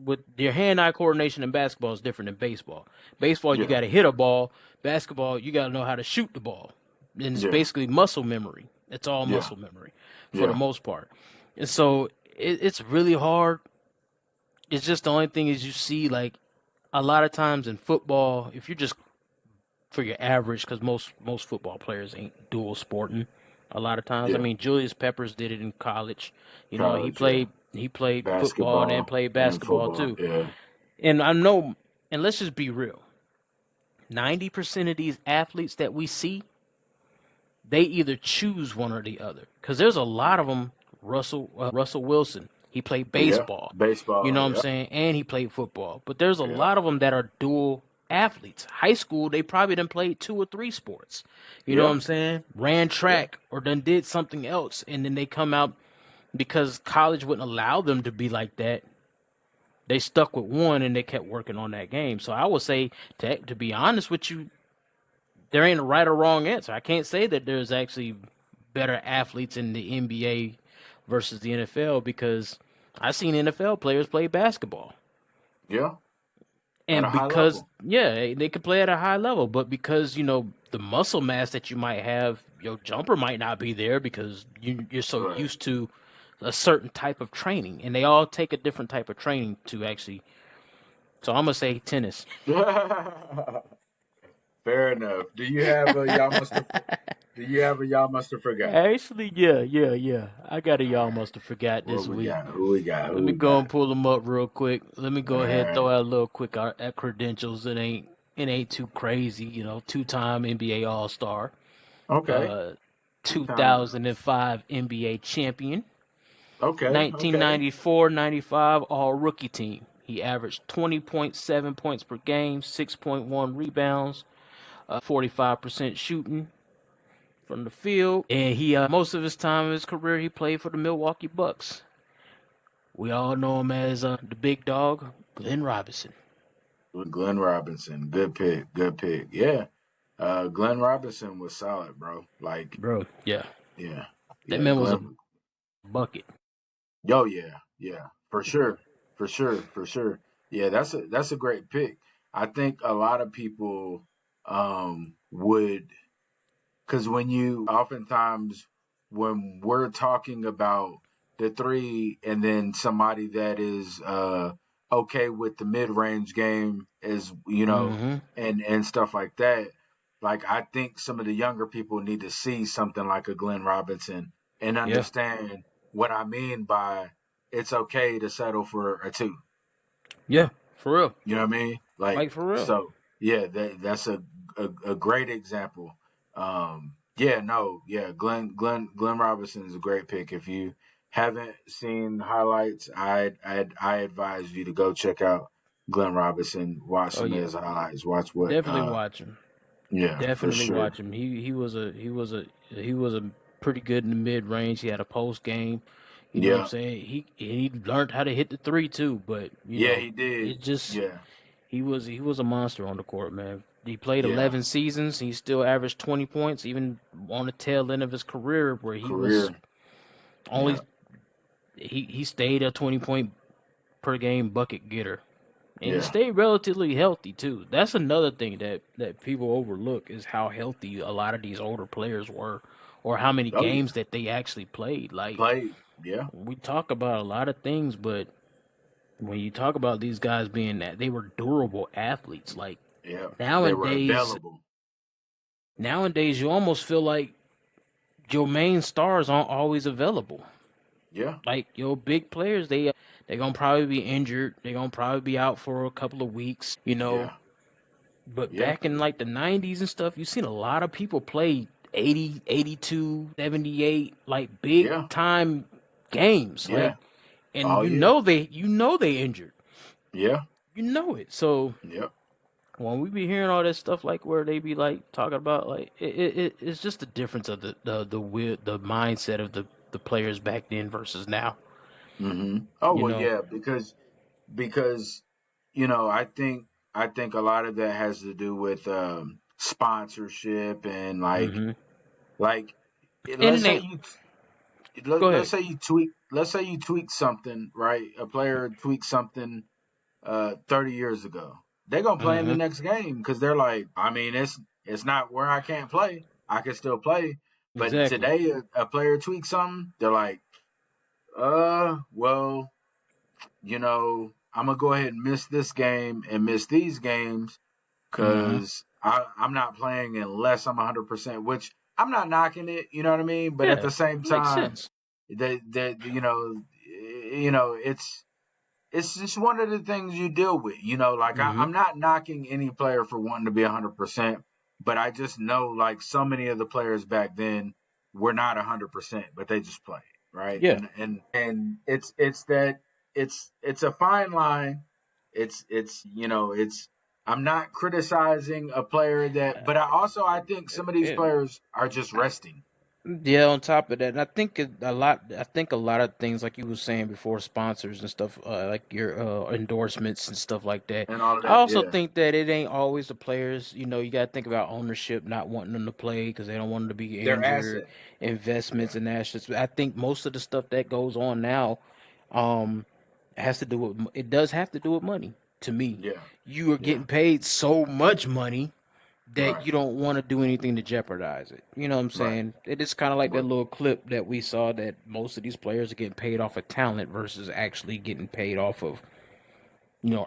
Speaker 2: With your hand eye coordination in basketball is different than baseball. Baseball, you
Speaker 1: Yeah.
Speaker 2: got to hit a ball. Basketball, you got to know how to shoot the ball. And it's
Speaker 1: Yeah.
Speaker 2: basically muscle memory. It's all
Speaker 1: Yeah.
Speaker 2: muscle memory for the
Speaker 1: Yeah.
Speaker 2: most part. And so it's really hard. It's just the only thing is, you see, like, a lot of times in football, if you're just, for your average, because most football players ain't dual sporting. A lot of times, I
Speaker 1: Yeah.
Speaker 2: mean, Julius Peppers did it in college. He
Speaker 1: College. Yeah.
Speaker 2: played football and then
Speaker 1: Basketball
Speaker 2: played
Speaker 1: and
Speaker 2: basketball
Speaker 1: football.
Speaker 2: too.
Speaker 1: Yeah.
Speaker 2: And I know, and let's just be real, 90% of these athletes that we see, they either choose one or the other. Because there's a lot of them. Russell Wilson, he played
Speaker 1: Yeah.
Speaker 2: baseball. You know
Speaker 1: Baseball.
Speaker 2: what I'm
Speaker 1: Yeah.
Speaker 2: saying? And he played football. But there's a
Speaker 1: Yeah.
Speaker 2: lot of them that are dual athletes. High school, they probably done played 2 or 3 sports. You know what
Speaker 1: Yeah.
Speaker 2: I'm saying? Ran
Speaker 1: Yeah.
Speaker 2: track or done did something else. And then they come out, because college wouldn't allow them to be like that. They stuck with one and they kept working on that game. So I would say, to be honest with you, there ain't a right or wrong answer. I can't say that there's actually better athletes in the NBA versus the NFL, because I've seen NFL players play basketball.
Speaker 1: Yeah. At a
Speaker 2: And
Speaker 1: high
Speaker 2: because,
Speaker 1: level.
Speaker 2: yeah, they can play at a high level, but because, the muscle mass that you might have, your jumper might not be there, because you're so
Speaker 1: Right.
Speaker 2: used to a certain type of training. And they all take a different type of training to actually. So I'm going to say tennis.
Speaker 1: Fair enough. Do you have a y'all must have? Do you have a y'all must have forgot?
Speaker 2: Actually, yeah. I got a
Speaker 1: All
Speaker 2: y'all
Speaker 1: right.
Speaker 2: must have forgot
Speaker 1: What
Speaker 2: this
Speaker 1: we
Speaker 2: week.
Speaker 1: got? Who we got?
Speaker 2: Let
Speaker 1: Who
Speaker 2: me
Speaker 1: we
Speaker 2: go
Speaker 1: got?
Speaker 2: and pull them up real quick. Let me
Speaker 1: All
Speaker 2: go ahead and
Speaker 1: right.
Speaker 2: throw out a little quick at credentials. It ain't too crazy, 2-time NBA All Star,
Speaker 1: Okay.
Speaker 2: uh,
Speaker 1: Two time.
Speaker 2: 2005 NBA champion,
Speaker 1: Okay. Okay.
Speaker 2: 1994-95 All Rookie team. He averaged 20.7 points per game, 6.1 rebounds, 45% shooting from the field, and he most of his time in his career he played for the Milwaukee Bucks. We all know him as the big dog, Glenn Robinson.
Speaker 1: Glenn Robinson. Good pick. Good pick. Yeah. Glenn Robinson was solid, bro. Like,
Speaker 2: Bro, yeah,
Speaker 1: yeah.
Speaker 2: that
Speaker 1: Yeah.
Speaker 2: man was a
Speaker 1: Glenn.
Speaker 2: bucket.
Speaker 1: Oh yeah. Yeah. For sure. For sure. For sure. Yeah. That's a great pick. I think a lot of people would, because when you oftentimes when we're talking about the three, and then somebody that is okay with the mid range game is,
Speaker 2: Mm-hmm.
Speaker 1: and stuff like that. Like I think some of the younger people need to see something like a Glenn Robinson and
Speaker 2: Yeah.
Speaker 1: understand what I mean by it's okay to settle for a two.
Speaker 2: Yeah. For real.
Speaker 1: You know what I mean? Like
Speaker 2: Like for real.
Speaker 1: so, yeah. That's a great example. Yeah, no, yeah. Glenn Robinson is a great pick. If you haven't seen highlights, I advise you to go check out Glenn Robinson. Watch
Speaker 2: Oh
Speaker 1: some of
Speaker 2: yeah.
Speaker 1: his highlights. Watch what.
Speaker 2: Definitely watch him.
Speaker 1: Yeah, for
Speaker 2: Definitely
Speaker 1: sure.
Speaker 2: watch him. He was a pretty good in the mid range. He had a post game. You know what I'm
Speaker 1: Yeah,
Speaker 2: saying? He learned how to hit the three too, but
Speaker 1: yeah, he did.
Speaker 2: it just
Speaker 1: Yeah,
Speaker 2: he was a monster on the court, man. He played
Speaker 1: yeah.
Speaker 2: 11 seasons. He still averaged 20 points, even on the tail end of his career, where he was
Speaker 1: Career.
Speaker 2: only
Speaker 1: Yeah.
Speaker 2: he stayed a 20-point per game bucket getter, and he
Speaker 1: Yeah.
Speaker 2: stayed relatively healthy too. That's another thing that people overlook is how healthy a lot of these older players were, or how many
Speaker 1: Oh yeah.
Speaker 2: games that they actually played. Like
Speaker 1: Played. Yeah.
Speaker 2: we talk about a lot of things, but when you talk about these guys being that they were durable athletes, like
Speaker 1: Yeah. They were
Speaker 2: nowadays,
Speaker 1: available.
Speaker 2: nowadays you almost feel like your main stars aren't always available.
Speaker 1: Yeah.
Speaker 2: Like your big players, they gonna probably be injured. They gonna probably be out for a couple of weeks.
Speaker 1: Yeah.
Speaker 2: But
Speaker 1: Yeah.
Speaker 2: back in like the 90s and stuff, you've seen a lot of people play 80, 82, 78, like big
Speaker 1: Yeah.
Speaker 2: time games.
Speaker 1: Yeah.
Speaker 2: Like, and
Speaker 1: Oh yeah.
Speaker 2: you know they injured.
Speaker 1: Yeah.
Speaker 2: You know it. So
Speaker 1: Yep.
Speaker 2: when we be hearing all that stuff, like where they be like talking about like it's just the difference of the mindset of the players back then versus now.
Speaker 1: Oh
Speaker 2: You
Speaker 1: well,
Speaker 2: know.
Speaker 1: yeah, because I think a lot of that has to do with sponsorship and
Speaker 2: Hmm.
Speaker 1: like
Speaker 2: And
Speaker 1: let's
Speaker 2: it
Speaker 1: say
Speaker 2: ain't.
Speaker 1: you
Speaker 2: Go
Speaker 1: let's
Speaker 2: ahead.
Speaker 1: say you tweak something, right? A player tweaks something 30 years ago. They're gonna play in the
Speaker 2: Hmm.
Speaker 1: next game because they're like, I mean, it's not where I can't play. I can still play, but
Speaker 2: Exactly.
Speaker 1: today a player tweaks something. They're like, well, I'm gonna go ahead and miss this game and miss these games
Speaker 2: Hmm.
Speaker 1: because I'm not playing unless I'm 100%. Which I'm not knocking it, you know what I mean. But at
Speaker 2: Yeah,
Speaker 1: the same
Speaker 2: makes
Speaker 1: time,
Speaker 2: sense.
Speaker 1: that it's just one of the things you deal with. Like
Speaker 2: Hmm.
Speaker 1: I'm not knocking any player for wanting to be 100%, but I just know like so many of the players back then were not 100%, but they just played, right?
Speaker 2: Yeah.
Speaker 1: And it's that it's a fine line. It's I'm not criticizing a player but I think some of these
Speaker 2: And
Speaker 1: players are just resting
Speaker 2: yeah, on top of that, and I think a lot. I think a lot of things, like you were saying before, sponsors and stuff, like your endorsements and stuff like that.
Speaker 1: and all of
Speaker 2: I
Speaker 1: that.
Speaker 2: also
Speaker 1: Yeah,
Speaker 2: think that it ain't always the players. You got to think about ownership not wanting them to play because they don't want them to be
Speaker 1: their
Speaker 2: injured,
Speaker 1: asset.
Speaker 2: investments
Speaker 1: Yeah,
Speaker 2: and assets. I think most of the stuff that goes on now, um, has to do with. It does have to do with money. To me,
Speaker 1: yeah,
Speaker 2: you are
Speaker 1: yeah.
Speaker 2: getting paid so much money that
Speaker 1: Right,
Speaker 2: you don't want to do anything to jeopardize it. You know what I'm
Speaker 1: right.
Speaker 2: saying? It is kind of like that
Speaker 1: But
Speaker 2: little clip that we saw that most of these players are getting paid off of talent versus actually getting paid off of,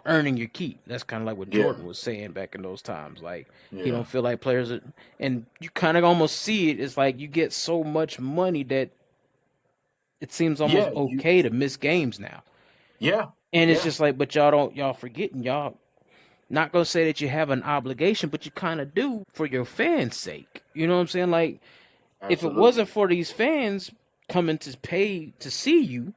Speaker 2: earning your keep. That's kind of like what
Speaker 1: yeah,
Speaker 2: Jordan was saying back in those times. Like he
Speaker 1: yeah,
Speaker 2: don't feel like players are, and you kind of almost see it. It's like you get so much money that it seems almost
Speaker 1: yeah.
Speaker 2: okay to miss games now.
Speaker 1: Yeah,
Speaker 2: And it's
Speaker 1: yeah.
Speaker 2: just like, but y'all forgetting y'all not gonna say that you have an obligation, but you kind of do for your fans' sake. You know what I'm saying? Like if it wasn't
Speaker 1: Absolutely.
Speaker 2: for these fans coming to pay to see you,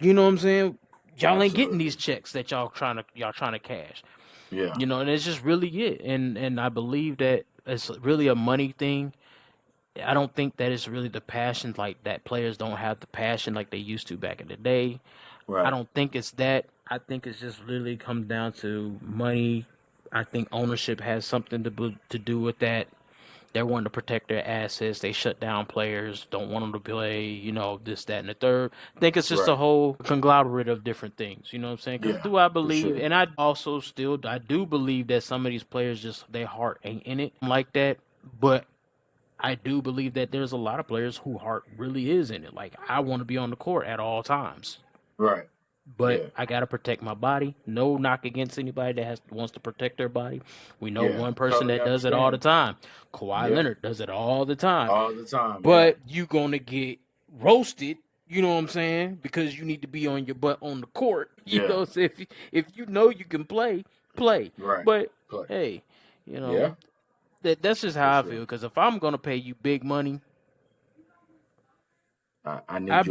Speaker 2: you know what I'm saying? Y'all ain't getting these
Speaker 1: Absolutely.
Speaker 2: checks that y'all trying to cash.
Speaker 1: Yeah.
Speaker 2: And it's just really it. And I believe that it's really a money thing. I don't think that it's really the passion like that. Players don't have the passion like they used to back in the day. I
Speaker 1: Right.
Speaker 2: don't think it's that. I think it's just really comes down to money. I think ownership has something to do with that. They're wanting to protect their assets. They shut down players, don't want them to play, this, that, and the third. I think it's just a
Speaker 1: Right.
Speaker 2: whole conglomerate of different things. You know what I'm saying? Because
Speaker 1: Yeah.
Speaker 2: do I
Speaker 1: For
Speaker 2: believe,
Speaker 1: sure.
Speaker 2: and I do believe that some of these players just their heart ain't in it like that. But I do believe that there's a lot of players who heart really is in it. Like I want to be on the court at all times,
Speaker 1: Right.
Speaker 2: but
Speaker 1: Yeah.
Speaker 2: I gotta protect my body. No knock against anybody that has wants to protect their body. We know
Speaker 1: Yeah.
Speaker 2: one person
Speaker 1: Totally
Speaker 2: that does it all the
Speaker 1: understand.
Speaker 2: time. Kawhi
Speaker 1: Yeah.
Speaker 2: Leonard does it all the time.
Speaker 1: All the time. Yeah.
Speaker 2: But you gonna get roasted. You know what I'm saying? Because you need to be on your butt on the court. You
Speaker 1: Yeah.
Speaker 2: know, so if you know you can play, play.
Speaker 1: Right.
Speaker 2: But
Speaker 1: Play.
Speaker 2: hey, you know
Speaker 1: Yeah.
Speaker 2: that's just
Speaker 1: For
Speaker 2: how I feel.
Speaker 1: sure.
Speaker 2: Because if I'm gonna pay you big money,
Speaker 1: I need you on the court.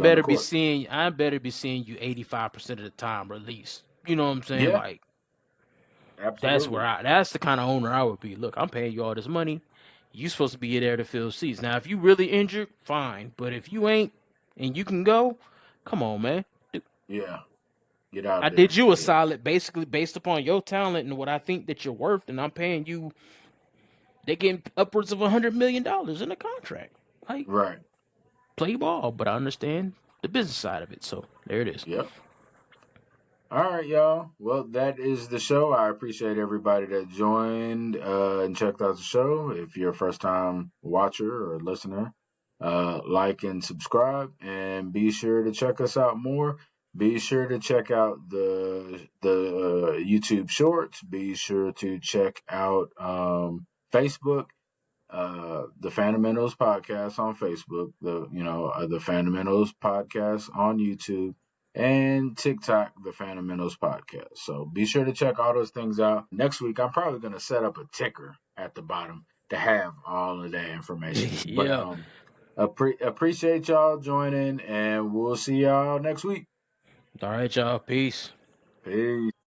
Speaker 2: I better be seeing you 85% of the time or at least. You know what I'm saying?
Speaker 1: Yeah.
Speaker 2: Like
Speaker 1: Absolutely.
Speaker 2: that's the kind of owner I would be. Look, I'm paying you all this money. You supposed to be there to fill seats. Now, if you really injured, fine. But if you ain't and you can go, come on, man.
Speaker 1: Yeah. Get out
Speaker 2: I did
Speaker 1: there.
Speaker 2: you a
Speaker 1: Yeah.
Speaker 2: solid basically based upon your talent and what I think that you're worth, and I'm paying you. They getting upwards of $100 million in a contract. Like
Speaker 1: Right.
Speaker 2: play ball, but I understand the business side of it. So there it is.
Speaker 1: Yep. All right, y'all. Well, that is the show. I appreciate everybody that joined and checked out the show. If you're a first time watcher or listener, like and subscribe, and be sure to check us out more. Be sure to check out the YouTube Shorts. Be sure to check out Facebook, the Fundamentals Podcast on Facebook, the Fundamentals Podcast on YouTube, and TikTok, the Fundamentals Podcast. So be sure to check all those things out. Next week, I'm probably going to set up a ticker at the bottom to have all of that information. But
Speaker 2: Yeah.
Speaker 1: appreciate y'all joining, and we'll see y'all next week.
Speaker 2: All right, y'all. Peace.
Speaker 1: Peace.